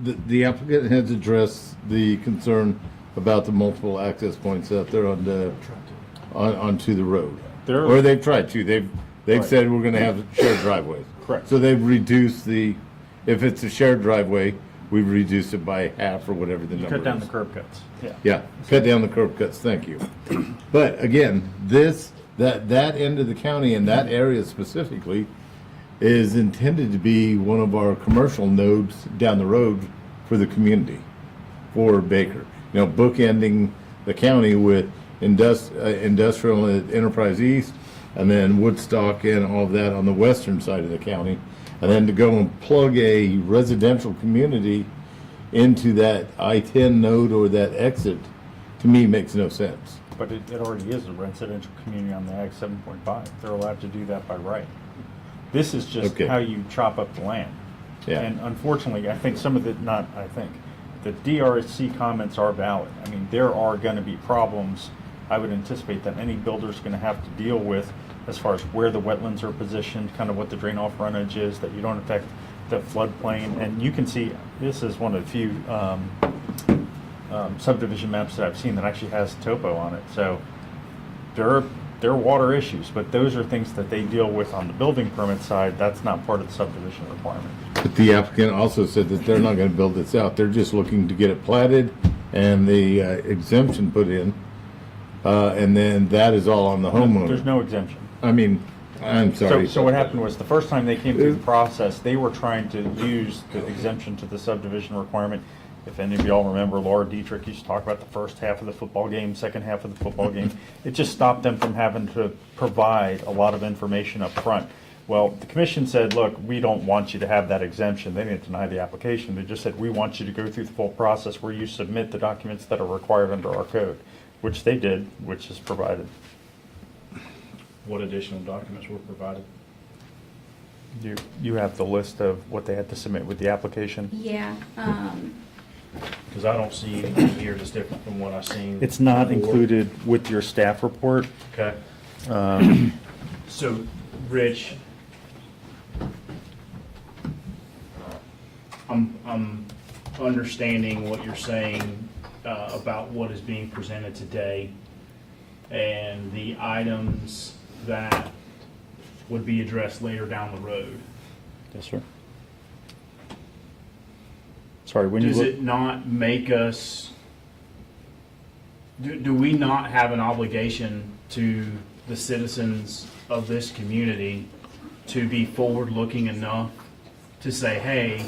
the applicant has addressed the concern about the multiple access points out there onto the road. Or they've tried to. They've Right. said we're going to have shared driveways. Correct. So they've reduced if it's a shared driveway, we've reduced it by half or whatever the number is. Cut down the curb cuts. Yeah. Yeah, cut down the curb cuts, thank you. But again, that end of the county and that area specifically is intended to be one of our commercial nodes down the road for the community, for Baker. Bookending the county with industrial and Enterprise East, and then Woodstock and all of that on the western side of the county. And then to go and plug a residential community into that I-10 node or that exit, to me, makes no sense. But it already is a residential community on the Ag 7.5. They're allowed to do that by right. This is just Okay. how you chop up the land. Yeah. And unfortunately, I think some of the, the DRC comments are valid. I mean, there are going to be problems I would anticipate that any builder's going to have to deal with as far as where the wetlands are positioned, kind of what the drain off runnage is, that you don't affect the floodplain. And you can see, this is one of the few subdivision maps that I've seen that actually has topo on it. So there are water issues, but those are things that they deal with on the building permit side. That's not part of the subdivision requirement. But the applicant also said that they're not going to build this out. They're just looking to get it platted and the exemption put in. And then that is all on the homeowner. There's no exemption. I mean, I'm sorry. So what happened was the first time they came through the process, they were trying to use the exemption to the subdivision requirement. If any of y'all remember, Laura Dietrich used to talk about the first half of the football game, second half of the football game. It just stopped them from having to provide a lot of information up front. Well, the commission said, look, we don't want you to have that exemption. They didn't deny the application. They just said, we want you to go through the full process where you submit the documents that are required under our code, which they did, which is provided. What additional documents were provided? You have the list of what they had to submit with the application. Yeah, Because I don't see anything here that's different from what I've seen. It's not before. included with your staff report. Okay. So, Rich, I'm understanding what you're saying about what is being presented today and the items that would be addressed later down the road. Yes, sir. Sorry, when you Does look, it not make us, do we not have an obligation to the citizens of this community to be forward-looking enough to say, hey,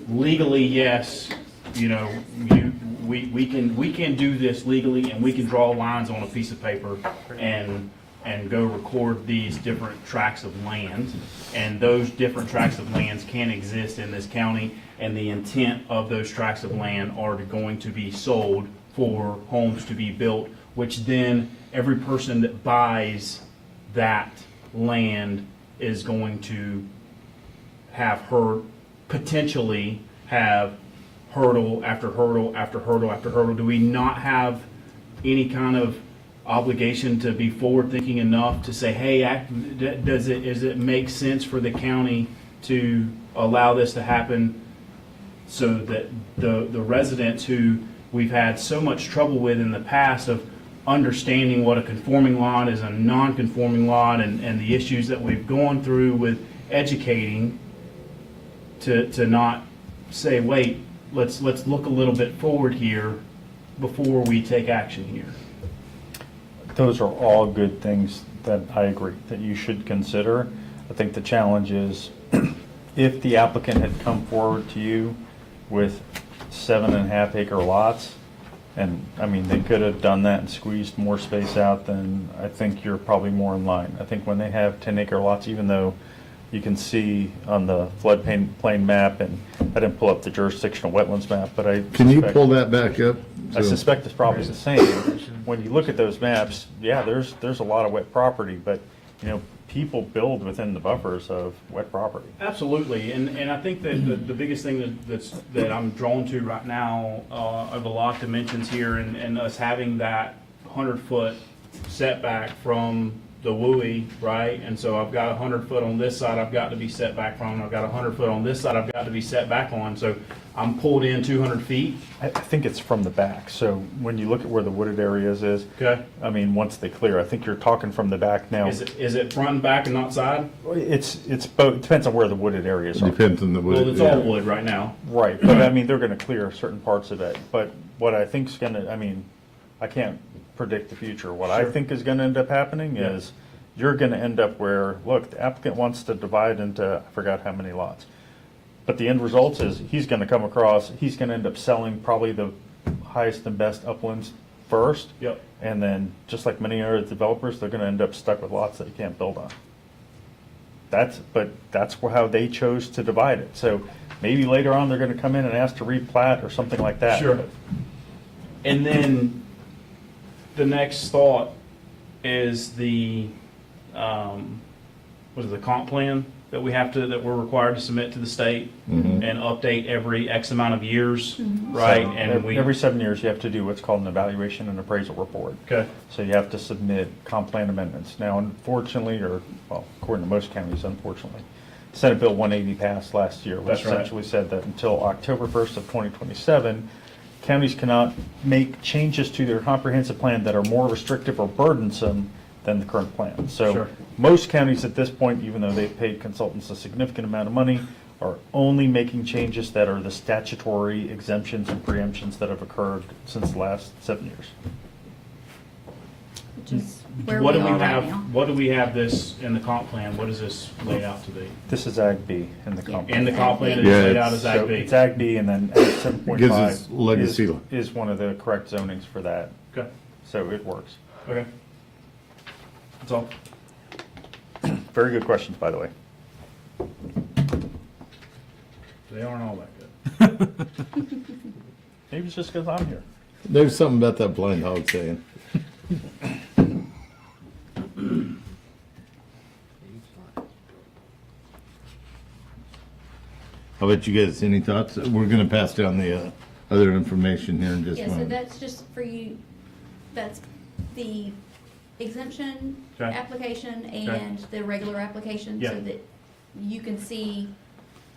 legally, yes, you know, we can do this legally, and we can draw lines on a piece of paper and go record these different tracts of land, and those different tracts of lands can exist in this county, and the intent of those tracts of land are going to be sold for homes to be built, which then every person that buys that land is going to have potentially have hurdle after hurdle after hurdle after hurdle. Do we not have any kind of obligation to be forward-thinking enough to say, hey, does it make sense for the county to allow this to happen so that the residents who we've had so much trouble with in the past of understanding what a conforming lot is, a non-conforming lot, and the issues that we've gone through with educating, to not say, wait, let's look a little bit forward here before we take action here. those are all good things that I agree that you should consider. I think the challenge is if the applicant had come forward to you with 7.5 acre lots, and I mean, they could have done that and squeezed more space out, then I think you're probably more in line. I think when they have 10 acre lots, even though you can see on the floodplain map, and I didn't pull up the jurisdictional wetlands map, but I Can you suspect- pull that back up? I suspect it's probably the same. When you look at those maps, yeah, there's a lot of wet property, but, you know, people build within the buffers of wet property. Absolutely, and I think that the biggest thing that I'm drawn to right now of the lot dimensions here, and us having that 100-foot setback from the WUI, right? And so I've got 100 foot on this side I've got to be set back from, I've got 100 foot on this side I've got to be set back on, so I'm pulled in 200 feet. I think it's from the back, so when you look at where the wooded areas is, Okay. I mean, once they clear, I think you're talking from the back now. Is it front and back and not side? It's both, it depends on where the wooded areas are. Depends on the wood. Well, it's all wood right now. Right, but I mean, they're gonna clear certain parts of it, but what I think's gonna, I mean, I can't predict the future. What I Sure. think is gonna end up happening Yeah. is, you're gonna end up where, look, the applicant wants to divide into, I forgot how many lots. But the end result is, he's gonna come across, he's gonna end up selling probably the highest and best uplands first. Yep. And then, just like many other developers, they're gonna end up stuck with lots that you can't build on. But that's how they chose to divide it. So maybe later on, they're gonna come in and ask to replat or something like that. Sure. And then the next thought is the what is the comp plan that we're required to submit to the state and update every X amount of years, right? And Every 7 years, you have to do what's called an evaluation and appraisal report. Okay. So you have to submit comp plan amendments. Now, unfortunately, well, according to most counties, unfortunately, Senate Bill 180 passed last year, which That's right. essentially said that until October 1st of 2027, counties cannot make changes to their comprehensive plan that are more restrictive or burdensome than the current plan. So Sure. most counties at this point, even though they've paid consultants a significant amount of money, are only making changes that are the statutory exemptions and preemptions that have occurred since the last 7 years. Which is where What we do we are right have? now. What do we have this in the comp plan? What is this laid out to be? This is Ag B in the comp. In the comp plan, it Yeah, is laid out as So Ag B. it's Ag B, and then Ag 7.5 Gives us legacy. is one of the correct zonings for that. Okay. So it works. Okay. That's all. Very good questions, by the way. They aren't all that good. Maybe it's just because I'm here. There's something about that blind hog saying. How about you guys, any thoughts? We're gonna pass down the other information here in just a Yeah, so moment. that's just for you, that's the exemption Okay. application and the regular application, Yeah. so that you can see,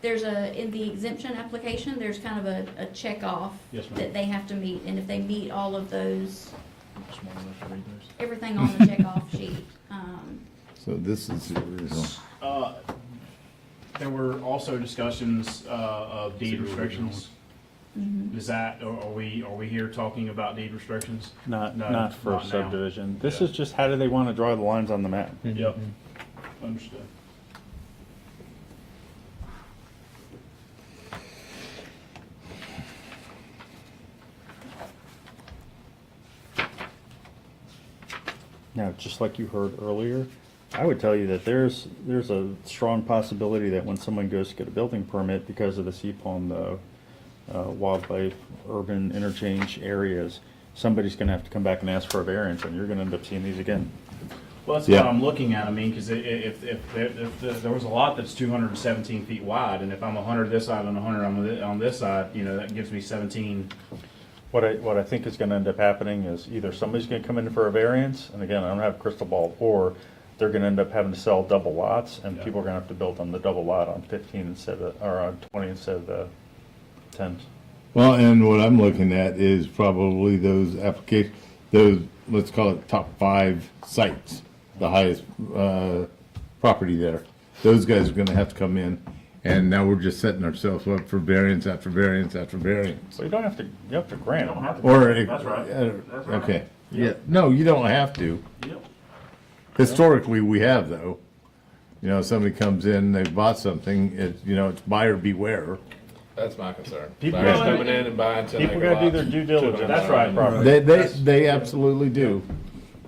there's in the exemption application, there's kind of a check off Yes, ma'am. that they have to meet, and if they meet all of those, Just wanted to read those. everything on the check off sheet, So this is the original. There were also discussions of deed restrictions. Is that, are we here talking about deed restrictions? Not, No, not for not now. subdivision. This Yeah. is just how do they want to draw the lines on the map? Yep, understood. Now, just like you heard earlier, I would tell you that there's a strong possibility that when someone goes to get a building permit because of the CPON, the wildlife urban interchange areas, somebody's gonna have to come back and ask for a variance, and you're gonna end up seeing these again. Well, that's Yeah. what I'm looking at. I mean, because if there was a lot that's 217 feet wide, and if I'm 100 this side and 100 on this side, you know, that gives me 17. What I think is gonna end up happening is either somebody's gonna come in for a variance, and again, I don't have a crystal ball, or they're gonna end up having to sell double lots, and Yeah. people are gonna have to build on the double lot on 15 instead of, or on 20 instead of 10. Well, and what I'm looking at is probably those those, let's call it top 5 sites, the highest property there. Those guys are gonna have to come in, and now we're just setting ourselves up for variance after variance after variance. So you don't have to, you have to grant them. Or, That's right. That's right. okay, yeah, no, you don't have to. Yep. Historically, we have though. You know, somebody comes in, they've bought something, it's, you know, it's buyer beware. That's my concern. People Buyers gotta- coming in and buying 10 People acre gotta do lots. their due diligence. That's right. on the property. They absolutely do.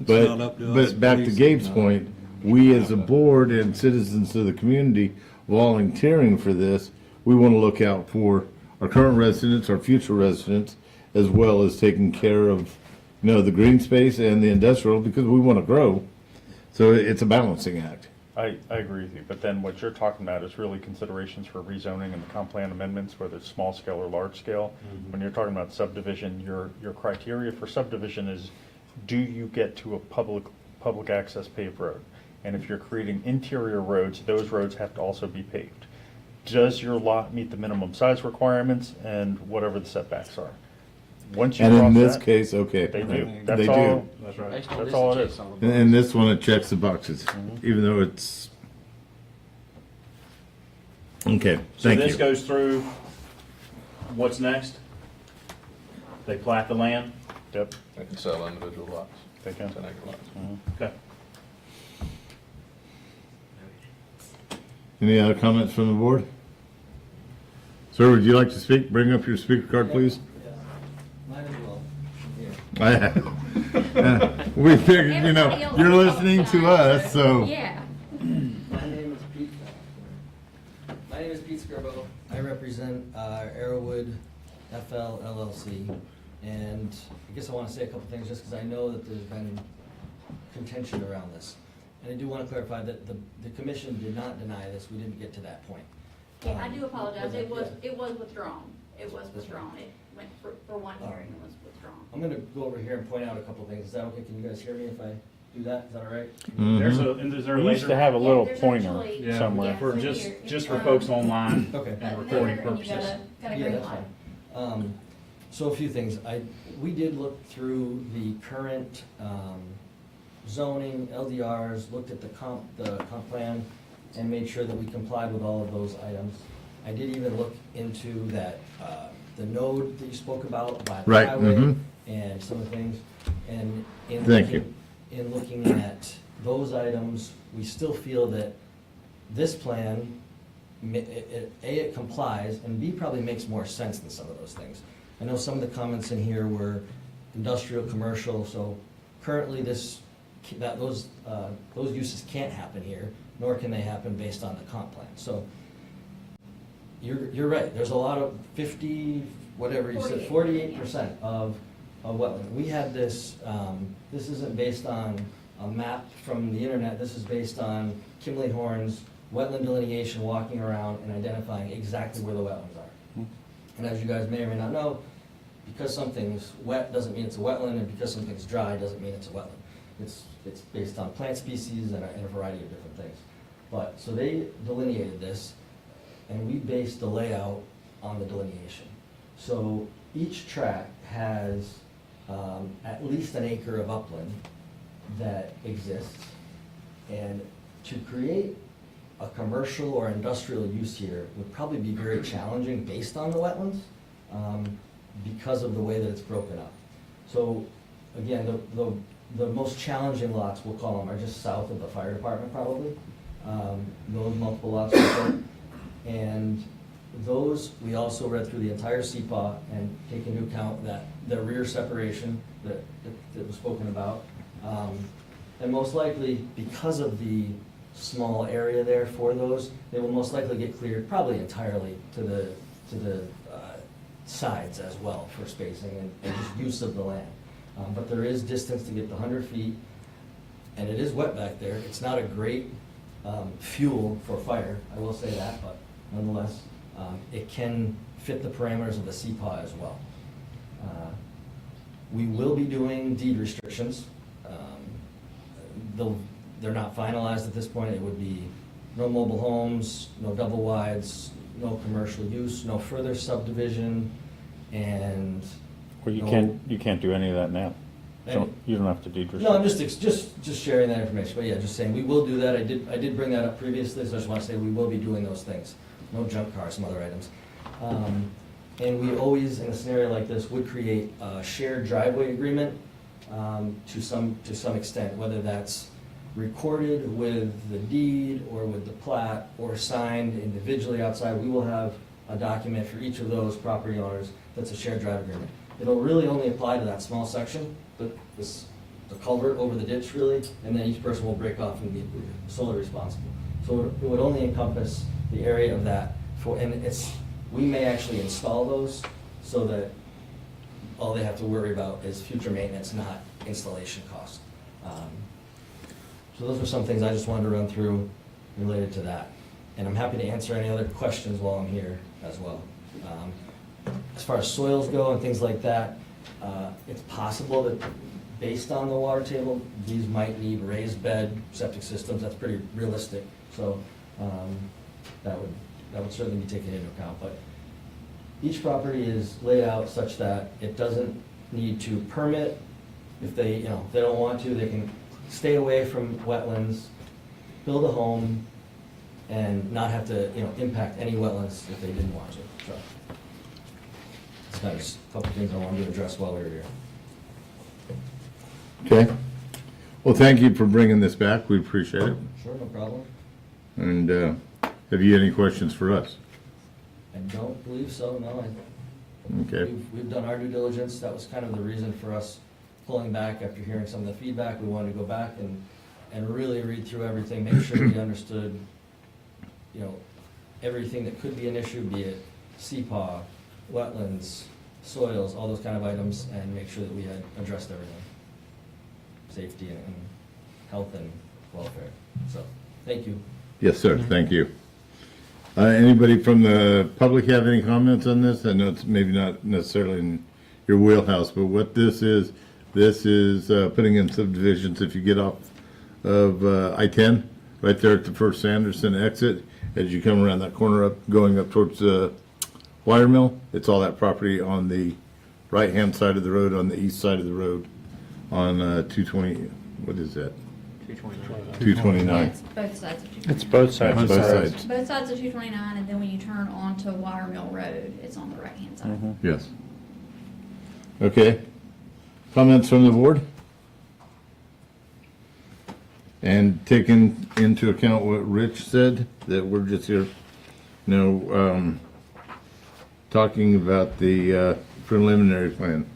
not up to us But back to policing, Gabe's no. point, we as a board and citizens of the community volunteering for this, we want to look out for our current residents, our future residents, as well as taking care of, you know, the green space and the industrial, because we want to grow. So it's a balancing act. I agree with you, but then what you're talking about is really considerations for rezoning and the comp plan amendments, whether it's small scale or large scale. When you're talking about subdivision, your criteria for subdivision is, do you get to a public access paved road? And if you're creating interior roads, those roads have to also be paved. Does your lot meet the minimum size requirements and whatever the setbacks are? Once you And in cross this that, case, okay. they do. They That's all. do. That's right. Based on That's this, all it checks is. all the And boxes. this one, it checks the boxes, even though it's, okay, So thank this you. goes through, what's next? They plat the land? Yep, They can sell individual lots, they can. 10 acre lots. Okay. Any other comments from the board? Sir, would you like to speak? Bring up your speaker card, please. Might as well. We figured, you know, Everybody else you're is listening to outside, us, so. Yeah. My name is Pete. My name is Pete Scribo. I represent Arrowwood FL LLC. And I guess I want to say a couple things just because I know that there's been contention around this. And I do want to clarify that the commission did not deny this. We didn't get to that point. Yeah, I do apologize, it was Yeah. withdrawn, it was withdrawn, it went for one hearing, it was withdrawn. I'm going to go over here and point out a couple things. Is that okay? Can you guys hear me if I do that? Is that all right? There's Mhm. is there a We used to laser? have a little Yeah, there's pointer actually- Yeah, somewhere. Yeah. for so just, here, just for it's, folks online Okay. and button recording there, and you purposes. got a Yeah, green that's light. fine. So a few things. We did look through the current zoning, LDRs, looked at the comp plan, and made sure that we complied with all of those items. I did even look into that, the node that you spoke about by the Right, highway mhm. and some of the things. And in Thank looking- In looking at those items, we still feel that this plan, it complies, and B, probably makes more sense than some of those things. I know some of the comments in here were industrial, commercial, so currently those uses can't happen here, nor can they happen based on the comp plan. So you're right, there's a lot of 50, whatever you said, 48% of wetland. We had this, this isn't based on a map from the internet, this is based on Kimley Horn's wetland delineation, walking around and identifying exactly where the wetlands are. And as you guys may or may not know, because something's wet doesn't mean it's a wetland, and because something's dry doesn't mean it's a wetland. It's based on plant species and a variety of different things. But, so they delineated this, and we based the layout on the delineation. So each tract has at least an acre of upland that exists. And to create a commercial or industrial use here would probably be very challenging based on the wetlands because of the way that it's broken up. So again, the most challenging lots, we'll call them, are just south of the fire department probably. Those multiple lots right there. And those, we also read through the entire CPAW and take into account that the rear separation that was spoken about. And most likely, because of the small area there for those, they will most likely get cleared probably entirely to the sides as well for spacing and just use of the land. But there is distance to get the 100 feet, and it is wet back there. It's not a great fuel for fire, I will say that, but nonetheless, it can fit the parameters of the CPAW as well. We will be doing deed restrictions. Though they're not finalized at this point, it would be no mobile homes, no double wides, no commercial use, no further subdivision, and Well, you no- can't do any of that now. So you don't have to deed restrict. No, I'm just sharing that information, but yeah, just saying, we will do that. I did bring that up previously, so I just want to say we will be doing those things. No junk cars, some other items. And we always, in a scenario like this, would create a shared driveway agreement to some extent, whether that's recorded with the deed or with the plat or signed individually outside. We will have a document for each of those property owners that's a shared drive agreement. It'll really only apply to that small section, the culvert over the ditch really, and then each person will break off and be solely responsible. So it would only encompass the area of that we may actually install those so that all they have to worry about is future maintenance, not installation cost. So those are some things I just wanted to run through related to that. And I'm happy to answer any other questions while I'm here as well. As far as soils go and things like that, it's possible that based on the water table, these might need raised bed septic systems. That's pretty realistic. So that would certainly be taken into account. But each property is laid out such that it doesn't need to permit. If they don't want to, they can stay away from wetlands, build a home, and not have to, impact any wetlands if they didn't want to. So that's kind of just a couple things I wanted to address while we were here. Okay. Well, thank you for bringing this back. We appreciate it. Sure, no problem. And have you any questions for us? I don't believe so, no. Okay. We've done our due diligence. That was kind of the reason for us pulling back after hearing some of the feedback. We wanted to go back and really read through everything, make sure we understood, everything that could be an issue, be it CPAW, wetlands, soils, all those kind of items, and make sure that we had addressed everything. Safety and health and welfare. So, thank you. Yes, sir. Thank you. Anybody from the public have any comments on this? I know it's maybe not necessarily in your wheelhouse, but what this is putting in subdivisions. If you get off of I-10, right there at the first Sanderson exit, as you come around that corner going up towards the wire mill, it's all that property on the right-hand side of the road, on the east side of the road, on 220, what is that? 229. It's both sides of 229. It's both sides. Both sides. Both sides of 229, and then when you turn onto Wire Mill Road, it's on the right-hand side. Yes. Okay. Comments from the board? And taking into account what Rich said, that we're just here, talking about the preliminary plan.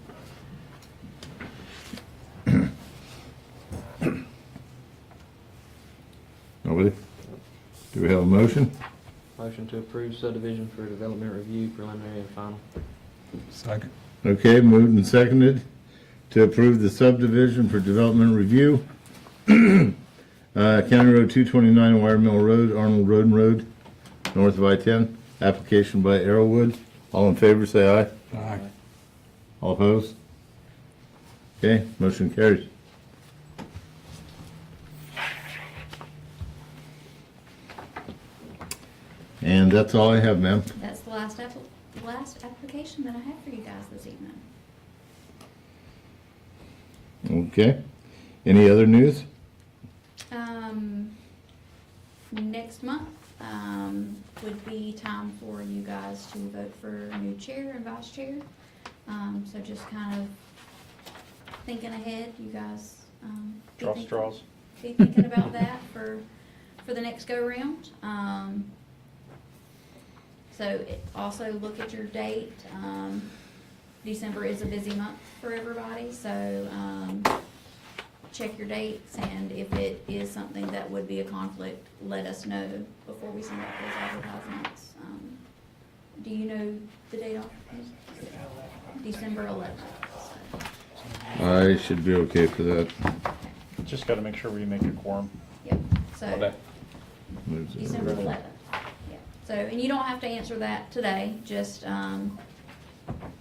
Nobody? Do we have a motion? Motion to approve subdivision for development review, preliminary and final. Second. Okay, moved and seconded to approve the subdivision for development review. County Road 229, Wire Mill Road, Arnold Road, north of I-10. Application by Arrowwood. All in favor, say aye. Aye. All opposed? Okay, motion carries. And that's all I have, ma'am. That's the last application that I have for you guys this evening. Okay. Any other news? Next month, would be time for you guys to vote for a new chair and vice chair. So just kind of thinking ahead, you guys, be Draw thinking- straws. Be thinking about that for the next go-round. So also look at your date. December is a busy month for everybody, so, check your dates, and if it is something that would be a conflict, let us know before we send out those advertisements. Do you know the date off? December 11th. I should be okay for that. Just gotta make sure we make a quorum. Yep, so Okay. December 11th. Yeah. So, and you don't have to answer that today, just,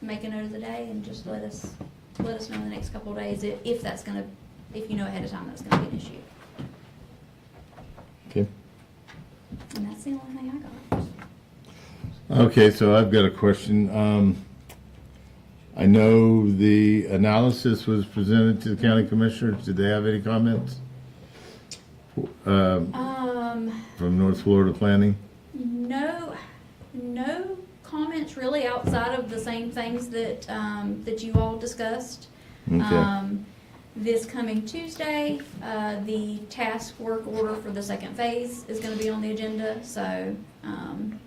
make a note of the day and just let us know in the next couple of days if that's gonna, if you know ahead of time that's gonna be an issue. Okay. And that's the only thing I got. Okay, so I've got a question. I know the analysis was presented to the county commissioners. Did they have any comments? From North Florida Planning? No comments really outside of the same things that, that you all discussed. Okay. This coming Tuesday, the task work order for the second phase is gonna be on the agenda, so, I'm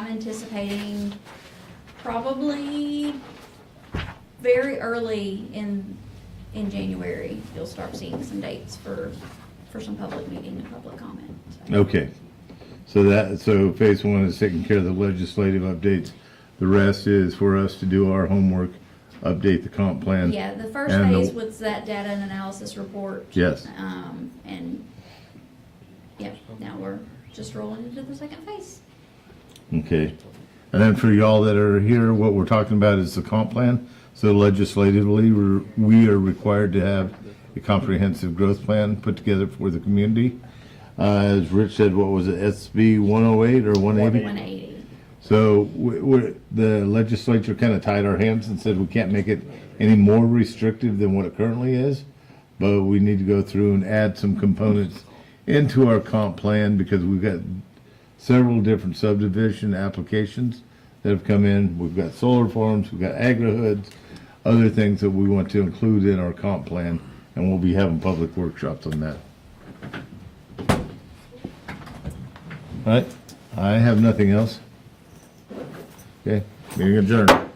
anticipating probably very early in January, you'll start seeing some dates for some public meeting and public comment. So. Okay. So phase one is taking care of the legislative updates. The rest is for us to do our homework, update the comp plan. Yeah, the first and phase was that data and analysis report. Yes. And, yeah, now we're just rolling into the second phase. Okay. And then for y'all that are here, what we're talking about is the comp plan. So legislatively, we are required to have a comprehensive growth plan put together for the community. As Rich said, what was it, SB 108 or 180? 180. So the legislature kind of tied our hands and said we can't make it any more restrictive than what it currently is, but we need to go through and add some components into our comp plan because we've got several different subdivision applications that have come in. We've got solar farms, we've got agri-hoods, other things that we want to include in our comp plan, and we'll be having public workshops on that. All right, I have nothing else. Okay, meeting adjourned.